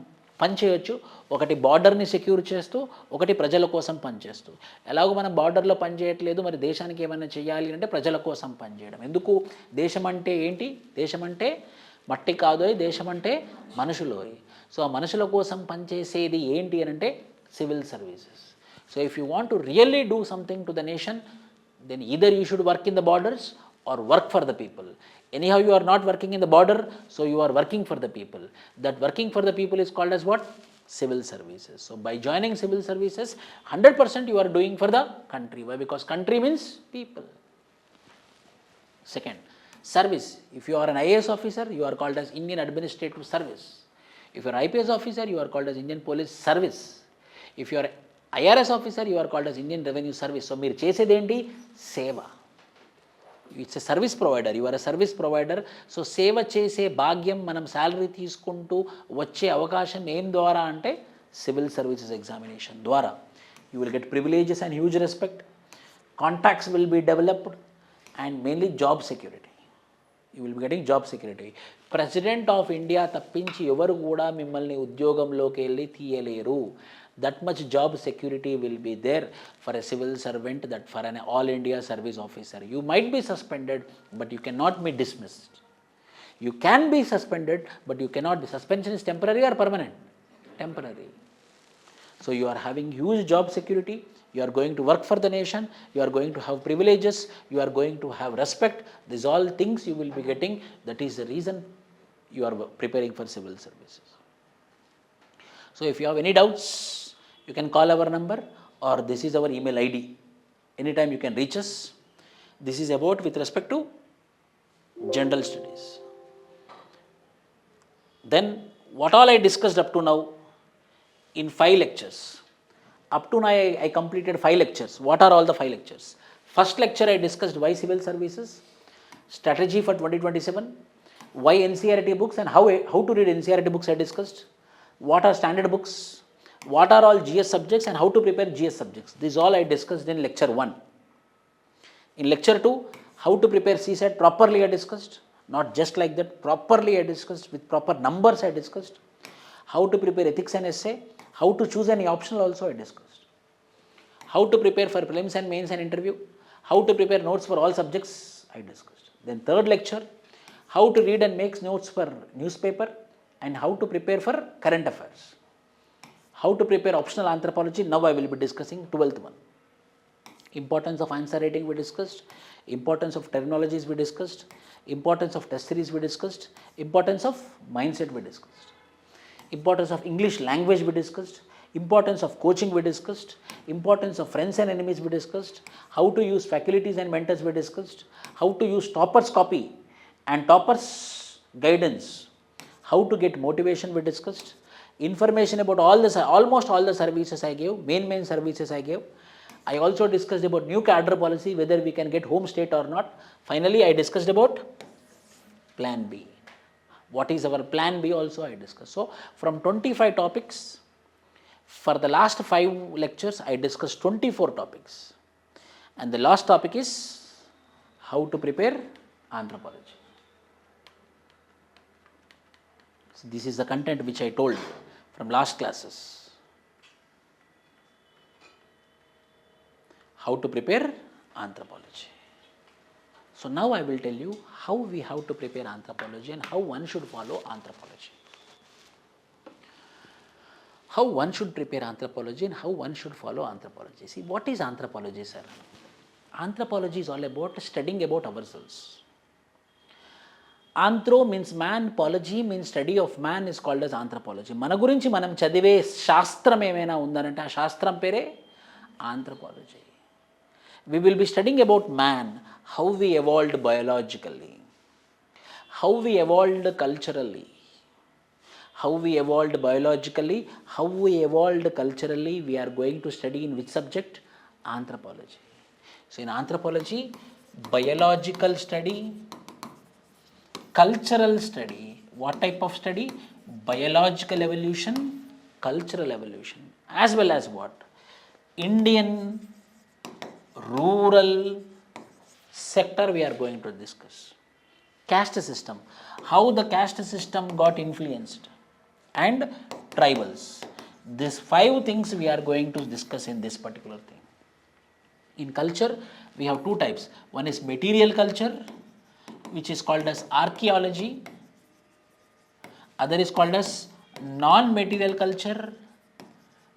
S12: పనిచేయొచ్చు. ఒకటి బార్డర్ని secure చేస్తూ, ఒకటి ప్రజల కోసం పనిచేస్తూ. ఎలాగో మనం బార్డర్లో పనిచేయట్లేదు, మరి దేశానికి ఏమైనా చేయాలి అంటే ప్రజల కోసం పనిచేయడం. ఎందుకు? దేశం అంటే ఏంటి? దేశం అంటే మట్టి కాదోయ్, దేశం అంటే మనుషులోయ్. సో ఆ మనుషుల కోసం పనిచేసేది ఏంటి అని అంటే civil services. So if you want to really do something to the nation, then either you should work in the borders or work for the people. Anyhow you are not working in the border, so you are working for the people. That working for the people is called as what? Civil services. So by joining civil services, 100% you are doing for the country. Why? Because country means people. Second, service. If you are an IAS officer, you are called as Indian Administrative Service. If you are IPS officer, you are called as Indian Police Service. If you are IRS officer, you are called as Indian Revenue Service. So మీరు చేసేది ఏంటి? సేవ. It's a service provider, you are a service provider. So సేవ చేసే భాగ్యం, మనం salary తీసుకుంటూ వచ్చే అవకాశం ఏం ద్వారా అంటే సివిల్ సర్వీసెస్ ఎగ్జామినేషన్ ద్వారా. You will get privileges and huge respect, contacts will be developed, and mainly job security. You will be getting job security. President of India తప్పించి ఎవరు కూడా మిమ్మల్ని ఉద్యోగంలోకి వెళ్ళి తీయలేరు. That much job security will be there for a civil servant, that for an all India service officer. You might be suspended, but you cannot be dismissed. You can be suspended, but you cannot be. Suspension is temporary or permanent? Temporary. So you are having huge job security, you are going to work for the nation, you are going to have privileges, you are going to have respect. These all things you will be getting. That is the reason you are preparing for civil services. So if you have any doubts, you can call our number, or this is our email ID. Anytime you can reach us. This is about with respect to general studies. Then what all I discussed up to now in 5 lectures. Up to now I completed 5 lectures. What are all the 5 lectures? First lecture I discussed why civil services, strategy for 2027, why NCERT books and how to read NCERT books I discussed, what are standard books, what are all GS subjects and how to prepare GS subjects. This all I discussed in lecture 1. In lecture 2, how to prepare CSET properly I discussed, not just like that, properly I discussed, with proper numbers I discussed. How to prepare ethics and essay, how to choose any optional also I discussed. How to prepare for prelims and mains and interview, how to prepare notes for all subjects I discussed. Then third lecture, how to read and make notes for newspaper and how to prepare for current affairs. How to prepare optional anthropology, now I will be discussing 12th one. Importance of answer writing we discussed, importance of terminologies we discussed, importance of test series we discussed, importance of mindset we discussed, importance of English language we discussed, importance of coaching we discussed, importance of friends and enemies we discussed, how to use faculties and mentors we discussed, how to use toppers copy and toppers guidance, how to get motivation we discussed, information about almost all the services I gave, main services I gave. I also discussed about new cadre policy, whether we can get home state or not. Finally, I discussed about plan B. What is our plan B also I discussed. So, from 25 topics, for the last 5 lectures, I discussed 24 topics. And the last topic is how to prepare anthropology. So, this is the content which I told from last classes. How to prepare anthropology. So now I will tell you how we have to prepare anthropology and how one should follow anthropology. How one should prepare anthropology and how one should follow anthropology. See, what is anthropology, sir? Anthropology is all about studying about ourselves. Anthro means man, pology means study of man is called as anthropology. Mana gurinchi manam chadive shastram emaina undanante aa shastram pere anthropology. We will be studying about man, how we evolved biologically, how we evolved culturally, how we evolved biologically, how we evolved culturally. We are going to study in which subject? Anthropology. So in anthropology, biological study, cultural study. What type of study? Biological evolution, cultural evolution, as well as what? Indian rural sector we are going to discuss. Caste system, how the caste system got influenced, and tribals. These 5 things we are going to discuss in this particular thing. In culture, we have 2 types. One is material culture, which is called as archaeology. Other is called as non-material culture,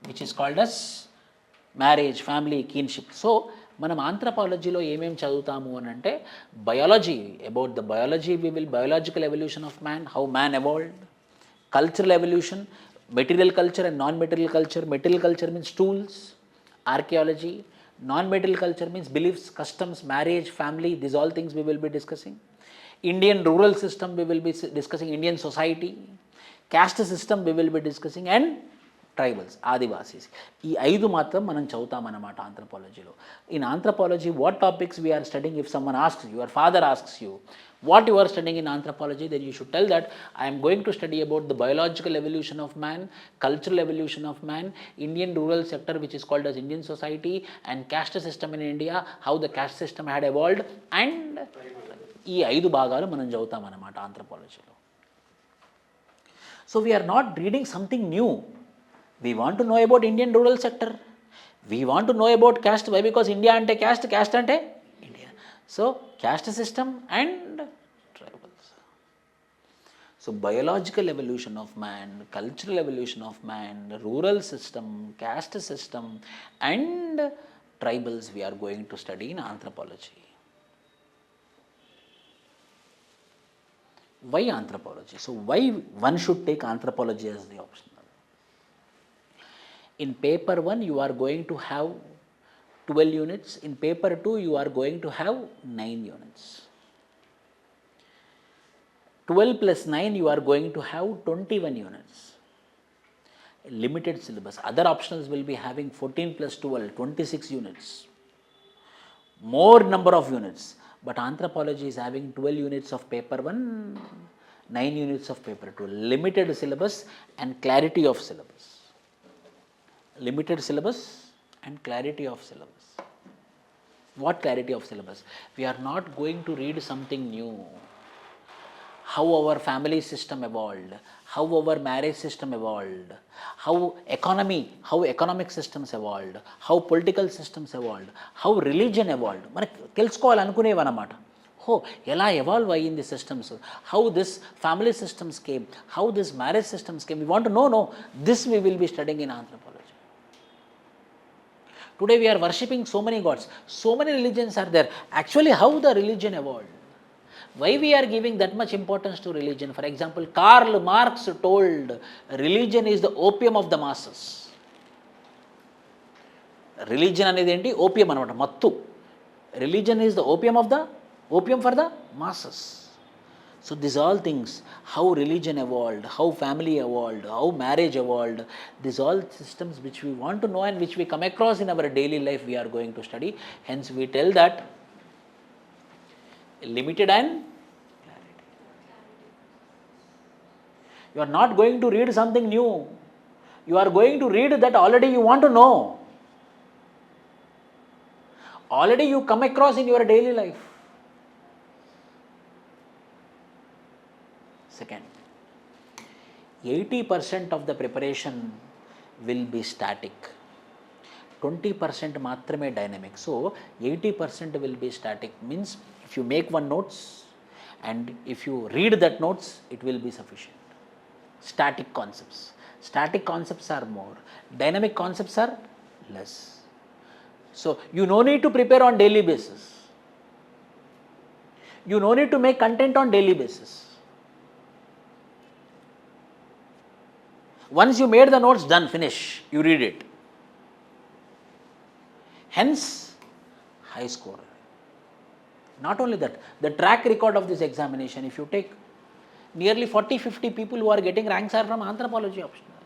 S12: which is called as marriage, family, kinship. So, మనం ఆంథ్రపాలజీలో ఏమేమి చదువుతాము అని అంటే biology, about the biology we will biological evolution of man, how man evolved, cultural evolution, material culture and non material culture. Material culture means tools, archaeology. Non-material culture means beliefs, customs, marriage, family, these all things we will be discussing. Indian rural system we will be discussing, Indian society. Caste system we will be discussing, and tribals, Adivasis. ఈ 5 మాత్రం మనం చదువుతామన్నమాట ఆంథ్రపాలజీలో. In anthropology what topics we are studying? If someone asks, your father asks you what you are studying in anthropology, then you should tell that I am going to study about the biological evolution of man, cultural evolution of man, Indian rural sector which is called as Indian society, and caste system in India, how the caste system had evolved, and ఈ 5 భాగాలు మనం చదువుతామన్నమాట ఆంథ్రపాలజీలో. So we are not reading something new. We want to know about Indian rural sector. We want to know about caste. Why? Because India ante caste, caste ante India. So caste system and tribals. So biological evolution of man, cultural evolution of man, rural system, caste system, and tribals we are going to study in anthropology. Why anthropology? So why one should take anthropology as the optional? In paper 1 you are going to have 12 units. In paper 2 you are going to have 9 units. 12 plus 9 you are going to have 21 units. Limited syllabus. Other optionals will be having 14 plus 12, 26 units. more number of units. But anthropology is having 12 units of paper 1, 9 units of paper 2, limited syllabus and clarity of syllabus. Limited syllabus and clarity of syllabus. What clarity of syllabus? We are not going to read something new. How our family system evolved, how our marriage system evolved, how economic systems evolved, how political systems evolved, how religion evolved. మనకు తెలుసుకోవాలనుకునేవన్నమాట. ఎలా evolve అయ్యింది systems, how this family systems came, how this marriage systems came. We want to know this we will be studying in anthropology. Today we are worshipping so many gods, so many religions are there. Actually, how the religion evolved? Why we are giving that much importance to religion? For example, Karl Marx told religion is the opium of the masses. Religion అనేది ఏంటి? Opium అనమాట, మత్తు. Religion is the opium for the masses. So these all things, how religion evolved, how family evolved, how marriage evolved, these all systems which we want to know and which we come across in our daily life we are going to study. Hence we tell that limited and clarity. You are not going to read something new. You are going to read that already you want to know. Already you come across in your daily life. Second, 80% of the preparation will be static. 20% మాత్రమే dynamic. So 80% will be static, means if you make one notes and if you read that notes, it will be sufficient. Static concepts are more, dynamic concepts are less. So you no need to prepare on daily basis. You no need to make content on daily basis. Once you made the notes, done, finish, you read it. Hence, high score. Not only that, the track record of this examination, if you take nearly 40-50 people who are getting ranks are from anthropology optional.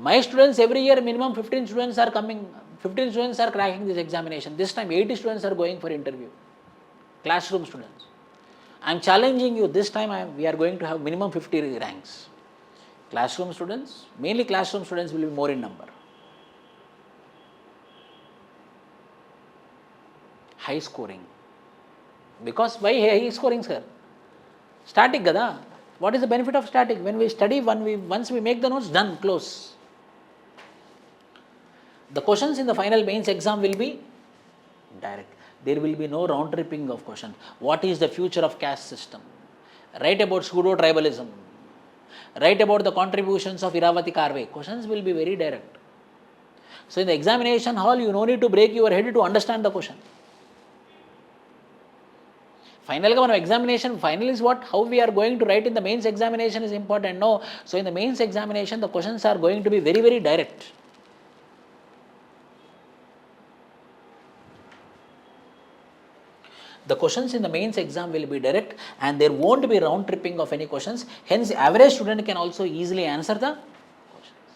S12: My students, every year minimum 15 students are coming, 15 students are cracking this examination. This time 80 students are going for interview, classroom students. I am challenging you, this time we are going to have minimum 50 ranks. Classroom students, mainly classroom students will be more in number. High scoring. Because why high scoring, sir? Static gada. What is the benefit of static? When we study, once we make the notes, done, close. The questions in the final mains exam will be direct. There will be no round tripping of question. What is the future of caste system? Write about pseudo tribalism. Write about the contributions of Iravati Karve. Questions will be very direct. So in the examination hall, you no need to break your head to understand the question. Final examination, final is what? How we are going to write in the mains examination is important. No. So in the mains examination, the questions are going to be very, very direct. The questions in the mains exam will be direct and there won't be round tripping of any questions. Hence, average student can also easily answer the questions.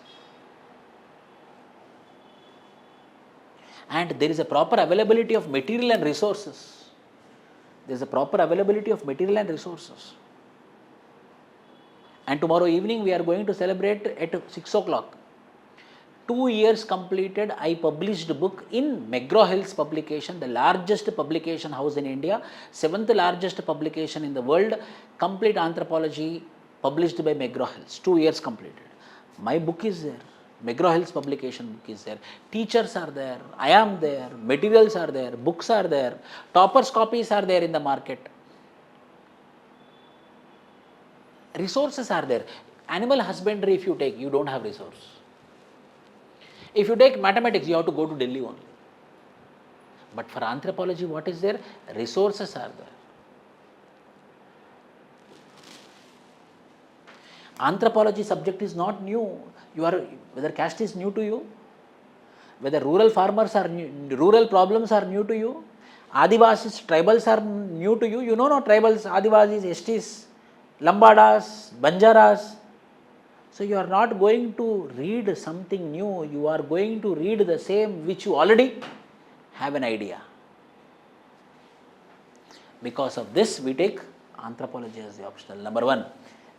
S12: And there is a proper availability of material and resources. There is a proper availability of material and resources. And tomorrow evening we are going to celebrate at 6 o'clock. 2 years completed, I published a book in McGraw-Hill's publication, the largest publication house in India, 7th largest publication in the world, complete anthropology published by McGraw-Hill's, 2 years completed. My book is there, McGraw-Hill's publication book is there, teachers are there, I am there, materials are there, books are there, toppers copies are there in the market. Resources are there. Animal husbandry, if you take, you don't have resource. If you take mathematics, you have to go to Delhi only. But for anthropology, what is there? Resources are there. Anthropology subject is not new. Whether caste is new to you, whether rural farmers are new, rural problems are new to you, Adivasis, tribals are new to you. You know, no tribals, Adivasis, STs, Lambadas, Banjaras. So you are not going to read something new, you are going to read the same which you already have an idea. Because of this, we take anthropology as the optional. Number 1,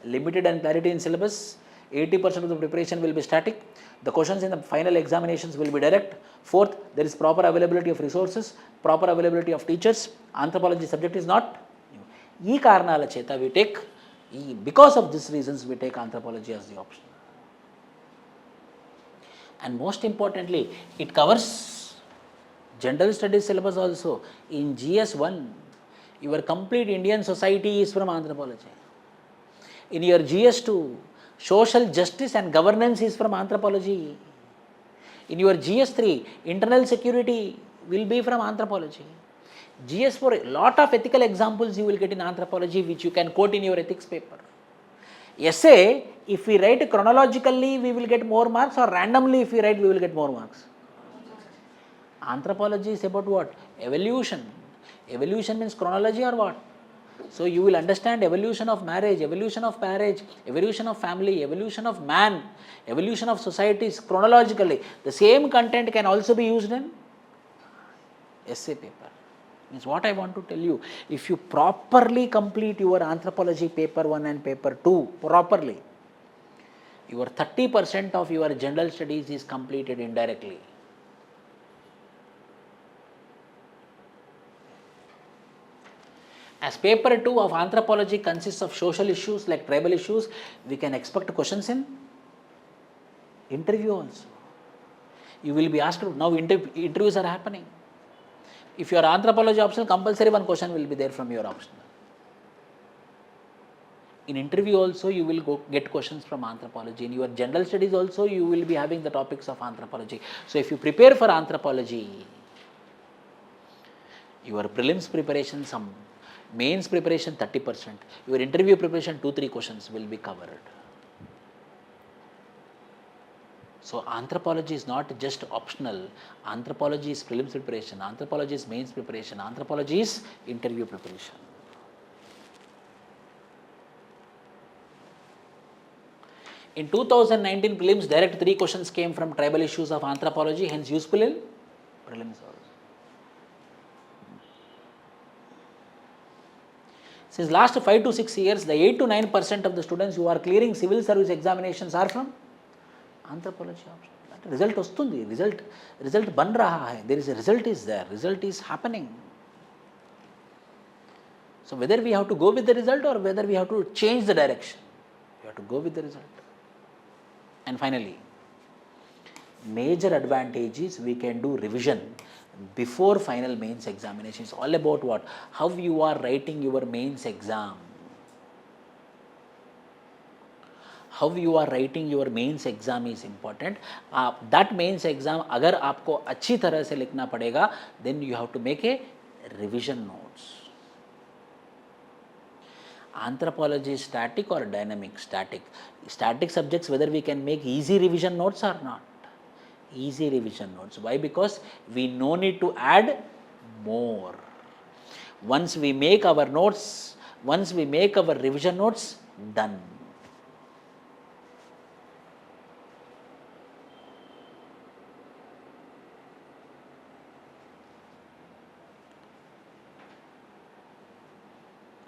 S12: limited and clarity in syllabus. 80% of the preparation will be static. The questions in the final examinations will be direct. 4th, there is proper availability of resources, proper availability of teachers. Anthropology subject is not new. Because of these reasons, we take anthropology as the optional. And most importantly, it covers general studies syllabus also. In GS1, your complete Indian society is from anthropology. In your GS2, social justice and governance is from anthropology. In your GS3, internal security will be from anthropology. GS4, lot of ethical examples you will get in anthropology which you can quote in your ethics paper. Essay, if we write chronologically, we will get more marks, or randomly if we write, we will get more marks. Anthropology is about what? Evolution. Evolution means chronology or what? So you will understand evolution of marriage, evolution of family, evolution of man, evolution of societies chronologically. The same content can also be used in essay paper. Means what I want to tell you, if you properly complete your anthropology paper 1 and paper 2 properly, your 30% of your general studies is completed indirectly. As paper 2 of anthropology consists of social issues like tribal issues, we can expect questions in interview also. You will be asked, now interviews are happening. If you are anthropology optional, compulsory one question will be there from your optional. In interview also, you will get questions from anthropology. In your general studies also, you will be having the topics of anthropology. So if you prepare for anthropology, your prelims preparation some, mains preparation 30%, your interview preparation 2-3 questions will be covered. So anthropology is not just optional, anthropology is prelims preparation, anthropology is mains preparation, anthropology is interview preparation. In 2019 prelims, direct 3 questions came from tribal issues of anthropology, hence useful in prelims also. Since last 5 to 6 years, the 8 to 9% of the students who are clearing civil service examinations are from anthropology option. Result vastundi, result ban raha hai. There is a result is there, result is happening. So whether we have to go with the result or whether we have to change the direction, we have to go with the result. And finally, major advantage is we can do revision before final mains examination. It's all about what? How you are writing your mains exam. How you are writing your mains exam is important. That mains exam, अगर आपको अच्छी तरह से लिखना पड़ेगा, then you have to make a revision notes. Anthropology is static or dynamic? Static. Static subjects, whether we can make easy revision notes or not. Easy revision notes. Why? Because we no need to add more. Once we make our notes, once we make our revision notes, done.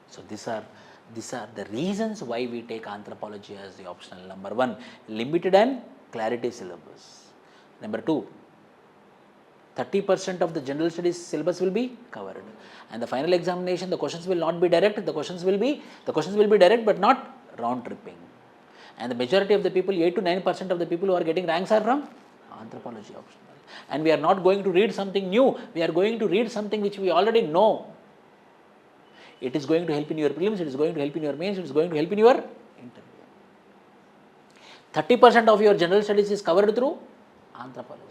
S12: So these are the reasons why we take anthropology as the optional. Number 1, limited and clarity syllabus. Number 2, 30% of the general studies syllabus will be covered. And the final examination, the questions will not be direct, the questions will be direct but not round tripping. And the majority of the people, 8 to 9% of the people who are getting ranks are from anthropology optional. And we are not going to read something new, we are going to read something which we already know. It is going to help in your prelims, it is going to help in your mains, it is going to help in your interview. 30% of your general studies is covered through anthropology.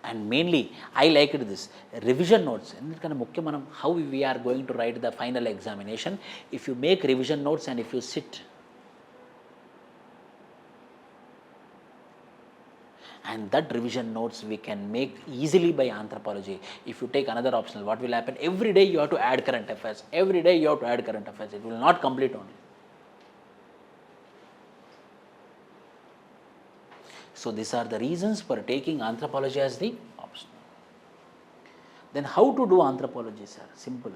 S12: And mainly, I liked this, revision notes. How we are going to write the final examination. If you make revision notes and if you sit, and that revision notes we can make easily by anthropology. If you take another optional, what will happen? Every day you have to add current affairs. Every day you have to add current affairs. It will not complete only. So these are the reasons for taking anthropology as the optional. Then how to do anthropology, sir? Simple.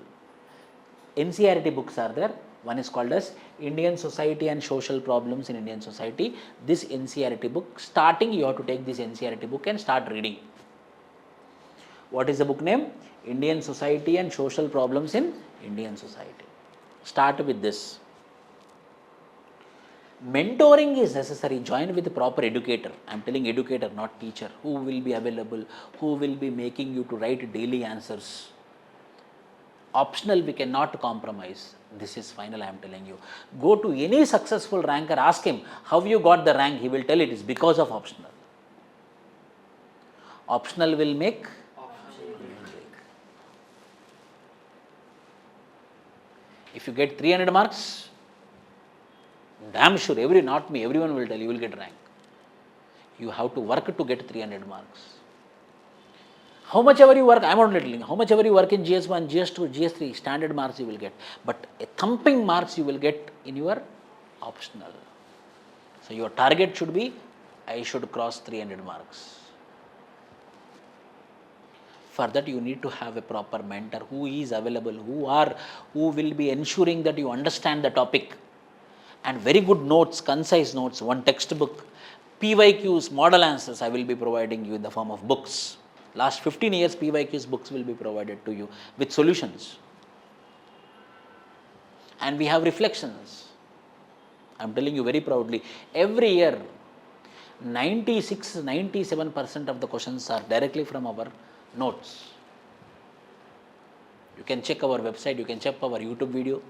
S12: NCERT books are there. One is called as Indian Society and Social Problems in Indian Society. This NCERT book, starting you have to take this NCERT book and start reading. What is the book name? Indian Society and Social Problems in Indian Society. Start with this. Mentoring is necessary. Join with a proper educator. I am telling educator, not teacher. Who will be available? Who will be making you to write daily answers? Optional, we cannot compromise. This is final, I am telling you. Go to any successful ranker, ask him how you got the rank. He will tell it is because of optional. Optional will make. If you get 300 marks, damn sure, not me, everyone will tell you will get rank. You have to work to get 300 marks. How much ever you work, I am not telling you, how much ever you work in GS1, GS2, GS3, standard marks you will get. But a thumping marks you will get in your optional. So your target should be, I should cross 300 marks. For that you need to have a proper mentor who is available, who will be ensuring that you understand the topic. And very good notes, concise notes, one textbook, PYQs, model answers I will be providing you in the form of books. Last 15 years PYQs books will be provided to you with solutions. And we have reflections. I am telling you very proudly, every year 96-97% of the questions are directly from our notes. You can check our website, you can check our YouTube video.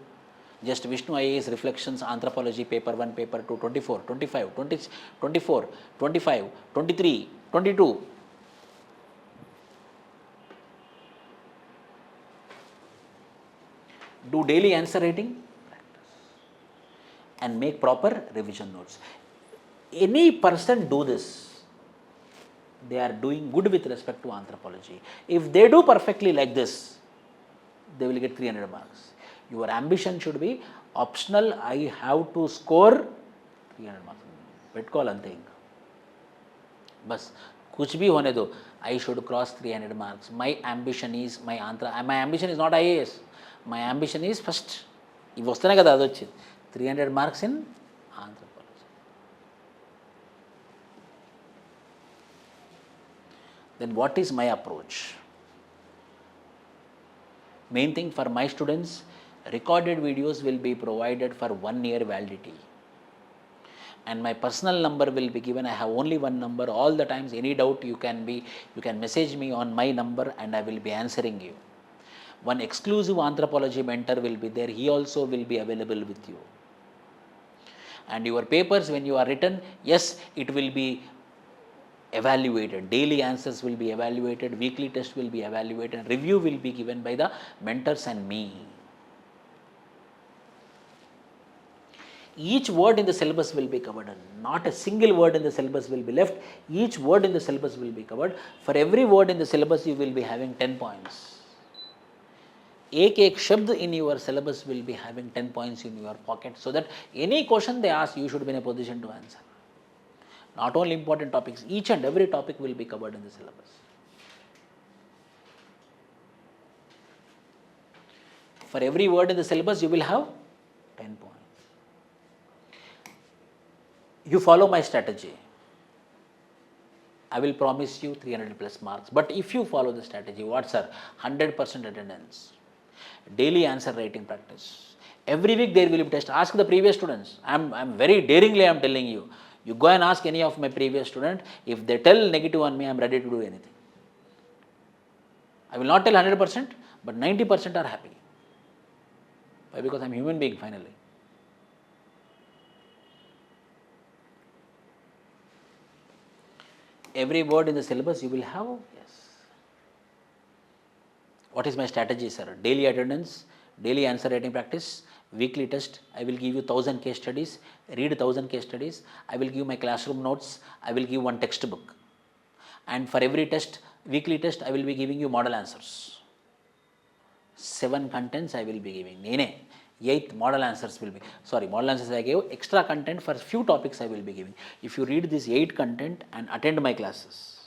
S12: Just Vishnu IAS Reflections, Anthropology, Paper 1, Paper 2, 24, 25, 20, 24, 25, 23, 22. Do daily answer writing and make proper revision notes. Any person do this, they are doing good with respect to anthropology. If they do perfectly like this, they will get 300 marks. Your ambition should be optional, I have to score 300 marks. పెట్టుకోవాలంతే ఇంకా bus Kuch Bhi హోనే though I should cross 300 marks. My ambition is not IAS. My ambition is first, ఇవి వస్తేనే కదా అది వచ్చింది 300 marks in anthropology. Then what is my approach? Main thing for my students, recorded videos will be provided for 1 year validity. And my personal number will be given. I have only one number. All the times, any doubt you can message me on my number and I will be answering you. One exclusive anthropology mentor will be there. He also will be available with you. And your papers, when you are written, yes, it will be evaluated. Daily answers will be evaluated. Weekly test will be evaluated. Review will be given by the mentors and me. Each word in the syllabus will be covered. Not a single word in the syllabus will be left. Each word in the syllabus will be covered. For every word in the syllabus, you will be having 10 points. Ek shabd in your syllabus will be having 10 points in your pocket, so that any question they ask, you should be in a position to answer. Not only important topics, each and every topic will be covered in the syllabus. For every word in the syllabus, you will have 10 points. You follow my strategy, I will promise you 300 plus marks. But if you follow the strategy, what sir? 100% attendance, daily answer writing practice. Every week there will be test. Ask the previous students. I'm very daringly I am telling you. You go and ask any of my previous student. If they tell negative on me, I am ready to do anything. I will not tell 100%, but 90% are happy. Why? Because I am a human being finally. Every word in the syllabus you will have, yes. What is my strategy, sir? Daily attendance, daily answer writing practice, weekly test. I will give you 1000 case studies, read 1000 case studies. I will give my classroom notes. I will give one textbook. And for every test, weekly test, I will be giving you model answers. 7 contents I will be giving. Nene, 8th model answers will be, sorry, model answers I gave, extra content for few topics I will be giving. If you read this 8 content and attend my classes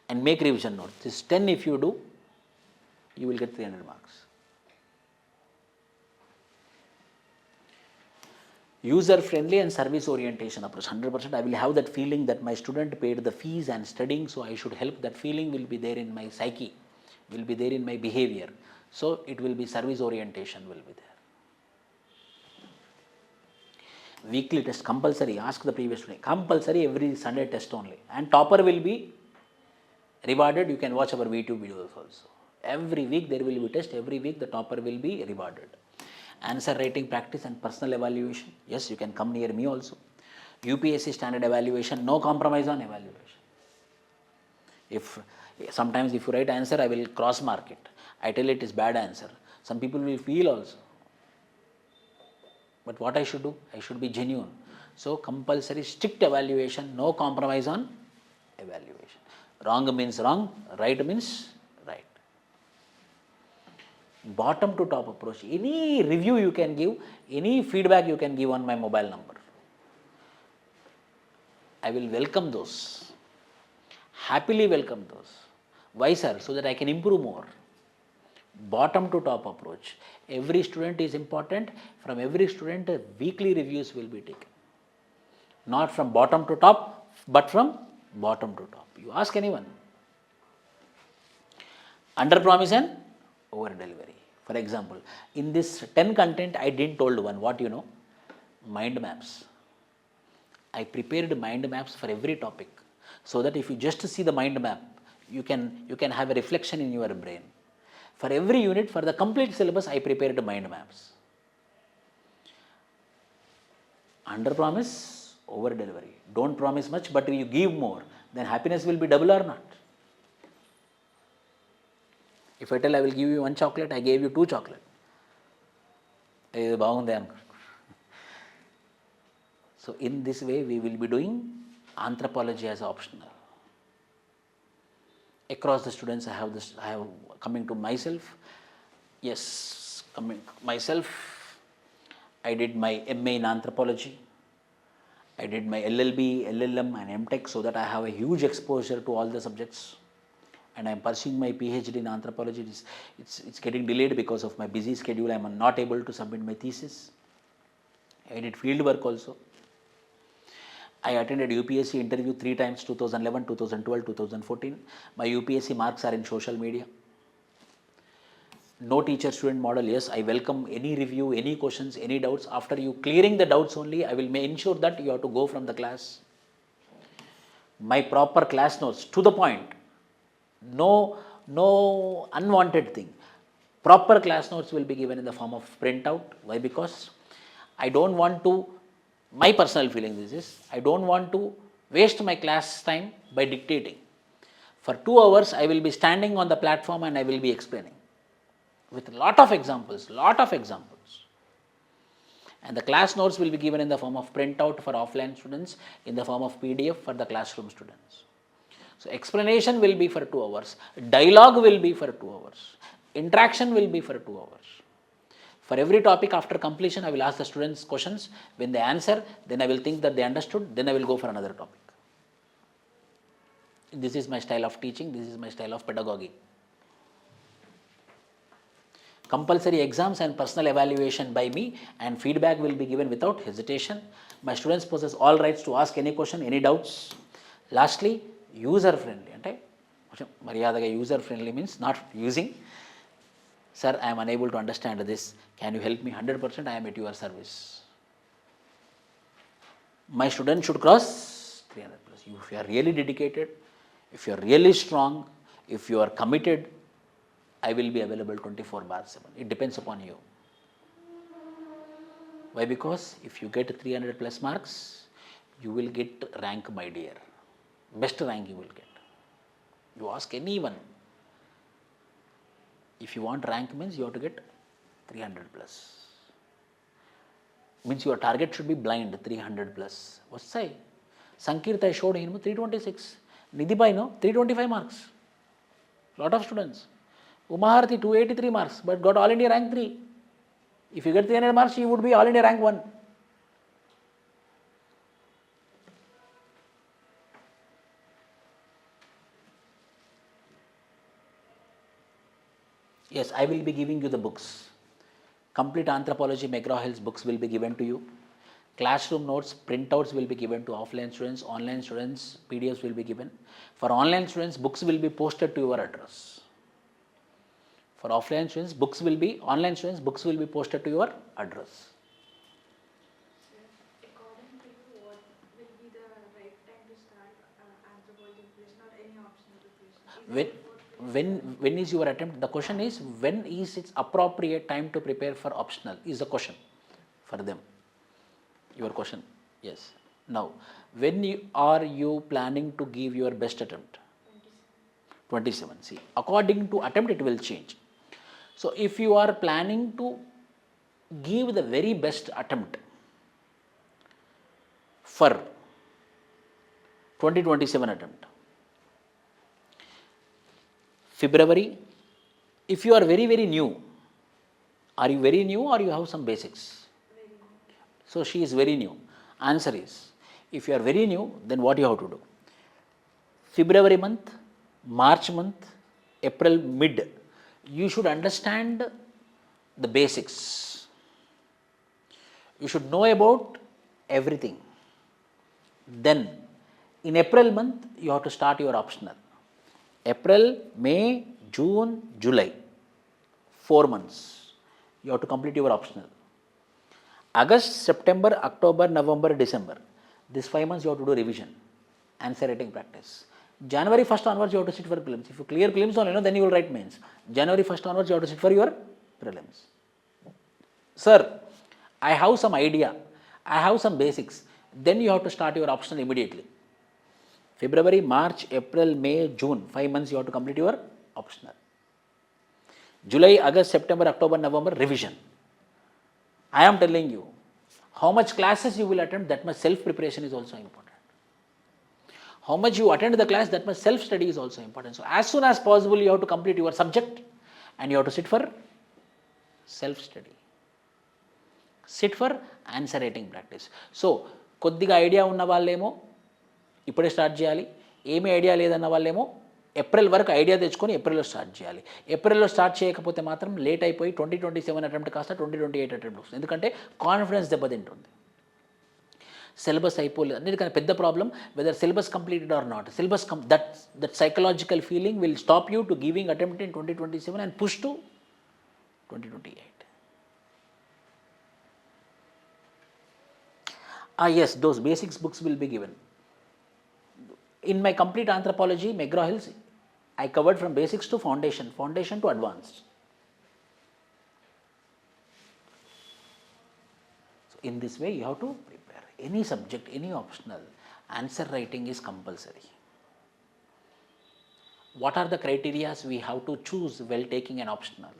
S12: and make revision notes, this 10 if you do, you will get 300 marks. User friendly and service orientation approach, 100%. I will have that feeling that my student paid the fees and studying, so I should help. That feeling will be there in my psyche, will be there in my behavior. So it will be service orientation will be there. Weekly test compulsory, ask the previous student, compulsory every Sunday test only, and topper will be rewarded. You can watch our YouTube videos also. Every week there will be test, every week the topper will be rewarded. Answer writing practice and personal evaluation. Yes, you can come near me also. UPSC standard evaluation, no compromise on evaluation. If sometimes if you write answer, I will cross mark it. I tell it is bad answer. Some people will feel also. But what I should do? I should be genuine. So compulsory strict evaluation, no compromise on evaluation. Wrong means wrong, right means right. Bottom to top approach. Any review you can give, any feedback you can give on my mobile number. I will welcome those. Happily welcome those. Why, sir? So that I can improve more. Bottom to top approach. Every student is important. From every student, weekly reviews will be taken. Not from bottom to top, but from bottom to top. You ask anyone. Under promise and over delivery. For example, in this 10 content, I didn't told one. What you know? Mind maps. I prepared mind maps for every topic, so that if you just see the mind map, you can have a reflection in your brain. For every unit, for the complete syllabus, I prepared mind maps. Under promise, over delivery. Don't promise much, but you give more. Then happiness will be double or not. If I tell I will give you 1 chocolate, I gave you 2 chocolate. So in this way, we will be doing anthropology as optional. Across the students, I have coming to myself. Yes, coming myself. I did my MA in anthropology. I did my LLB, LLM and MTech, so that I have a huge exposure to all the subjects. And I am pursuing my PhD in anthropology. It's getting delayed because of my busy schedule. I am not able to submit my thesis. I did field work also. I attended UPSC interview 3 times, 2011, 2012, 2014. My UPSC marks are in social media. No teacher-student model. Yes, I welcome any review, any questions, any doubts. After you clearing the doubts only, I will ensure that you have to go from the class. My proper class notes, to the point. No unwanted thing. Proper class notes will be given in the form of printout. Why? Because I don't want to, my personal feeling is, I don't want to waste my class time by dictating. For 2 hours, I will be standing on the platform and I will be explaining with a lot of examples. And the class notes will be given in the form of printout for offline students, in the form of PDF for the classroom students. So explanation will be for 2 hours, dialogue will be for 2 hours, interaction will be for 2 hours. For every topic after completion, I will ask the students questions. When they answer, then I will think that they understood, then I will go for another topic. This is my style of teaching, this is my style of pedagogy. Compulsory exams and personal evaluation by me, and feedback will be given without hesitation. My students possess all rights to ask any question, any doubts. Lastly, user friendly. User friendly means not using. Sir, I am unable to understand this. Can you help me? 100% I am at your service. My student should cross 300 plus. If you are really dedicated, if you are really strong, if you are committed, I will be available 24/7. It depends upon you. Why? Because if you get 300 plus marks, you will get rank, my dear. Best rank you will get. You ask anyone. If you want rank means you have to get 300 plus. Means your target should be blind, 300 plus. What's say? Sankirta I showed him 326. Nidhibai 325 marks. Lot of students. Umaharthi 283 marks, but got all India rank 3. If you get 300 marks, you would be all India rank 1. Yes, I will be giving you the books. Complete Anthropology, McGraw-Hill's books will be given to you. Classroom notes, printouts will be given to offline students. Online students, PDFs will be given. For online students, books will be posted to your address. For offline students, online students, books will be posted to your address.
S10: According to you, what will be the right time to start anthropology preparation or any optional preparation?
S12: When is your attempt? The question is, when is its appropriate time to prepare for optional is the question for them. Your question, yes. Now, when are you planning to give your best attempt? 27. See, according to attempt, it will change. So, if you are planning to give the very best attempt for 2027 attempt, February, if you are very, very new, are you very new or you have some basics? So, she is very new. Answer is, if you are very new, then what you have to do? February month, March month, April mid, you should understand the basics. You should know about everything. Then, in April month, you have to start your optional. April, May, June, July, 4 months, you have to complete your optional. August, September, October, November, December, these 5 months you have to do revision, answer writing practice. January 1st onwards you have to sit for prelims. If you clear prelims only, then you will write mains. January 1st onwards you have to sit for your prelims. Sir, I have some idea, I have some basics, then you have to start your optional immediately. February, March, April, May, June, 5 months you have to complete your optional. July, August, September, October, November, revision. I am telling you, how much classes you will attend, that much self-preparation is also important. How much you attend the class, that much self-study is also important. So, as soon as possible, you have to complete your subject and you have to sit for self-study. Sit for answer writing practice. So, కొద్దిగా idea ఉన్న వాళ్ళేమో ఇప్పుడే start చేయాలి. ఏమీ idea లేదన్న వాళ్ళేమో April వరకు idea తెచ్చుకొని ఏప్రిల్లో స్టార్ట్ చేయాలి. ఏప్రిల్లో స్టార్ట్ చేయకపోతే మాత్రం లేట్ అయిపోయి 2027 అటెంప్ట్ కాస్త 2028 అటెంప్ట్ వస్తుంది. ఎందుకంటే కాన్ఫిడెన్స్ దెబ్బతింటుంది. సిలబస్ అయిపోలేదు అన్నిటికన్నా పెద్ద problem whether syllabus completed or not. Syllabus that psychological feeling will stop you to giving attempt in 2027 and push to 2028. Yes, those basics books will be given. In my complete Anthropology, McGraw-Hill's, I covered from basics to foundation to advanced. So, in this way, you have to prepare. Any subject, any optional, answer writing is compulsory. What are the criteria we have to choose while taking an optional?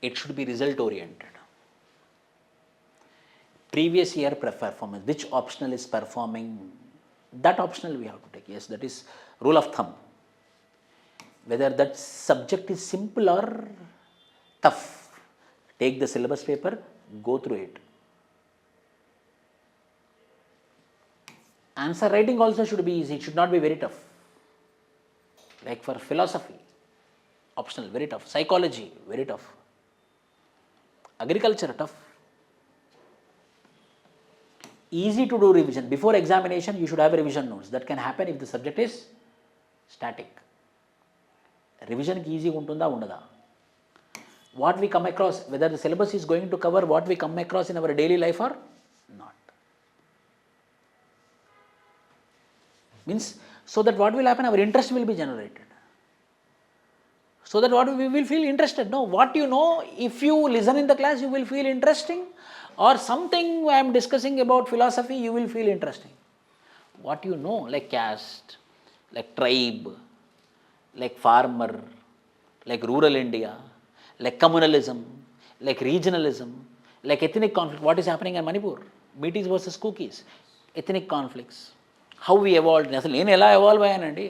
S12: It should be result oriented. Previous year performance, which optional is performing, that optional we have to take. Yes, that is rule of thumb. Whether that subject is simple or tough, take the syllabus paper, go through it. Answer writing also should be easy, it should not be very tough. Like for philosophy, optional, very tough. Psychology, very tough. Agriculture, tough. Easy to do revision. Before examination, you should have revision notes. That can happen if the subject is static. Revision ki easy untunda undada. What we come across, whether the syllabus is going to cover what we come across in our daily life or not. Means, so that what will happen, our interest will be generated. So that what we will feel interested. No, what you know, if you listen in the class, you will feel interesting. Or something I am discussing about philosophy, you will feel interesting. What you know, like caste, like tribe, like farmer, like rural India, like communalism, like regionalism, like ethnic conflict. What is happening in Manipur? Meaties versus cookies, ethnic conflicts. How we evolved. అసలు నేను ఎలా evolve అయ్యానండి.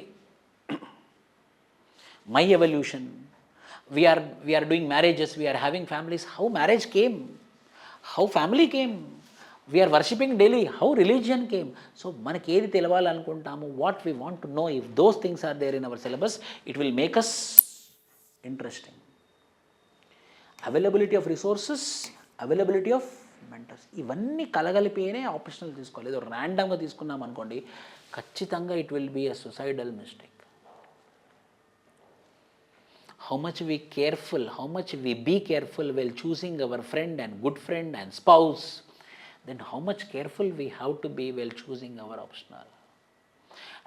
S12: My evolution, we are doing marriages, we are having families. How marriage came? How family came? We are worshipping daily. How religion came? So మనకి ఏది తెలవాలనుకుంటాము, what we want to know, if those things are there in our syllabus, it will make us interesting. Availability of resources, availability of mentors, ఇవన్నీ కలగలిపినే optional తీసుకోవాలి. ఏదో ర్యాండమ్గా తీసుకున్నాం అనుకోండి, ఖచ్చితంగా it will be a suicidal mistake. How much we careful, how much we be careful while choosing our friend and good friend and spouse, then how much careful we have to be while choosing our optional.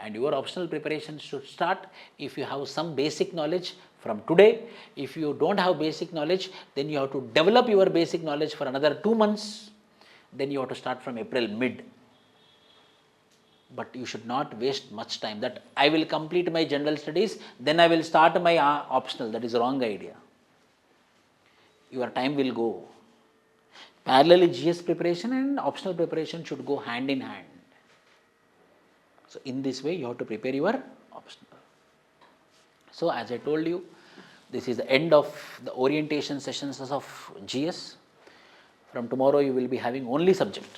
S12: And your optional preparation should start if you have some basic knowledge from today. If you don't have basic knowledge, then you have to develop your basic knowledge for another 2 months. Then you have to start from April mid. But you should not waste much time that I will complete my general studies, then I will start my optional. That is a wrong idea. Your time will go. Parallelly, GS preparation and optional preparation should go hand in hand. So in this way, you have to prepare your optional. So as I told you, this is the end of the orientation sessions of GS. From tomorrow, you will be having only subject.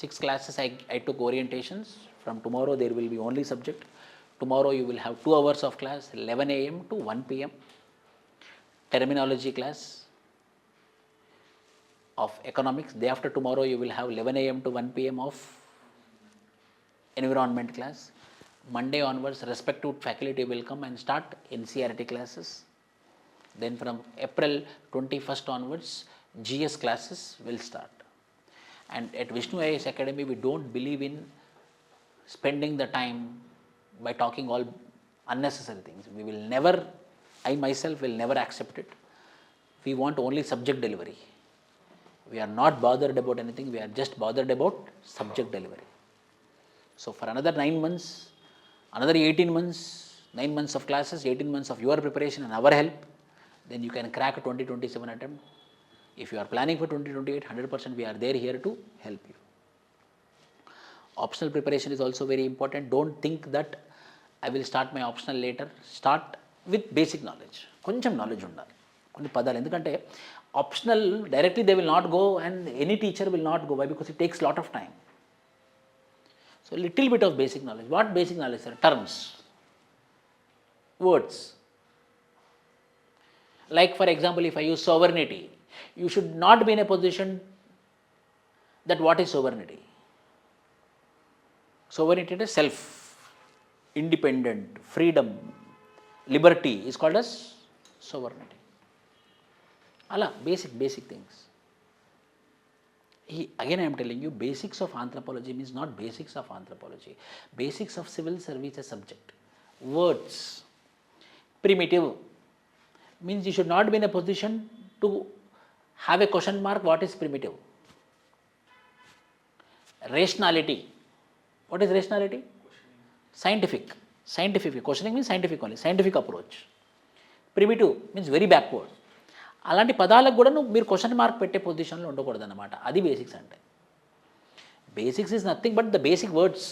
S12: 6 classes I took orientations. From tomorrow, there will be only subject. Tomorrow, you will have 2 hours of class, 11 a.m. to 1 p.m. Terminology class of economics. Day after tomorrow, you will have 11 a.m. to 1 p.m. of environment class. Monday onwards, respective faculty will come and start NCERT classes. Then from April 21st onwards, GS classes will start. And at Vishnu IAS Academy, we don't believe in spending the time by talking all unnecessary things. We will never, I myself will never accept it. We want only subject delivery. We are not bothered about anything, we are just bothered about subject delivery. So for another 9 months, another 18 months, 9 months of classes, 18 months of your preparation and our help, then you can crack a 2027 attempt. If you are planning for 2028, 100% we are there here to help you. Optional preparation is also very important. Don't think that I will start my optional later. Start with basic knowledge. కొంచెం knowledge ఉండాలి, కొన్ని పదాలు. ఎందుకంటే optional directly they will not go and any teacher will not go. Why? Because it takes lot of time. So little bit of basic knowledge. What basic knowledge, sir? Terms, words. Like for example, if I use sovereignty, you should not be in a position that what is sovereignty. Sovereignty is self, independent, freedom, liberty is called as sovereignty. Ala basic things. Again I am telling you, basics of anthropology means not basics of anthropology. Basics of civil service as subject. Words. Primitive means you should not be in a position to have a question mark. What is primitive? Rationality. What is rationality? Scientific. Questioning means scientific only. Scientific approach. Primitive means very backward. అలాంటి పదాలకు కూడా మీరు question mark పెట్టే పొజిషన్లో ఉండకూడదు అన్నమాట. అది basics అంటే. Basics is nothing but the basic words.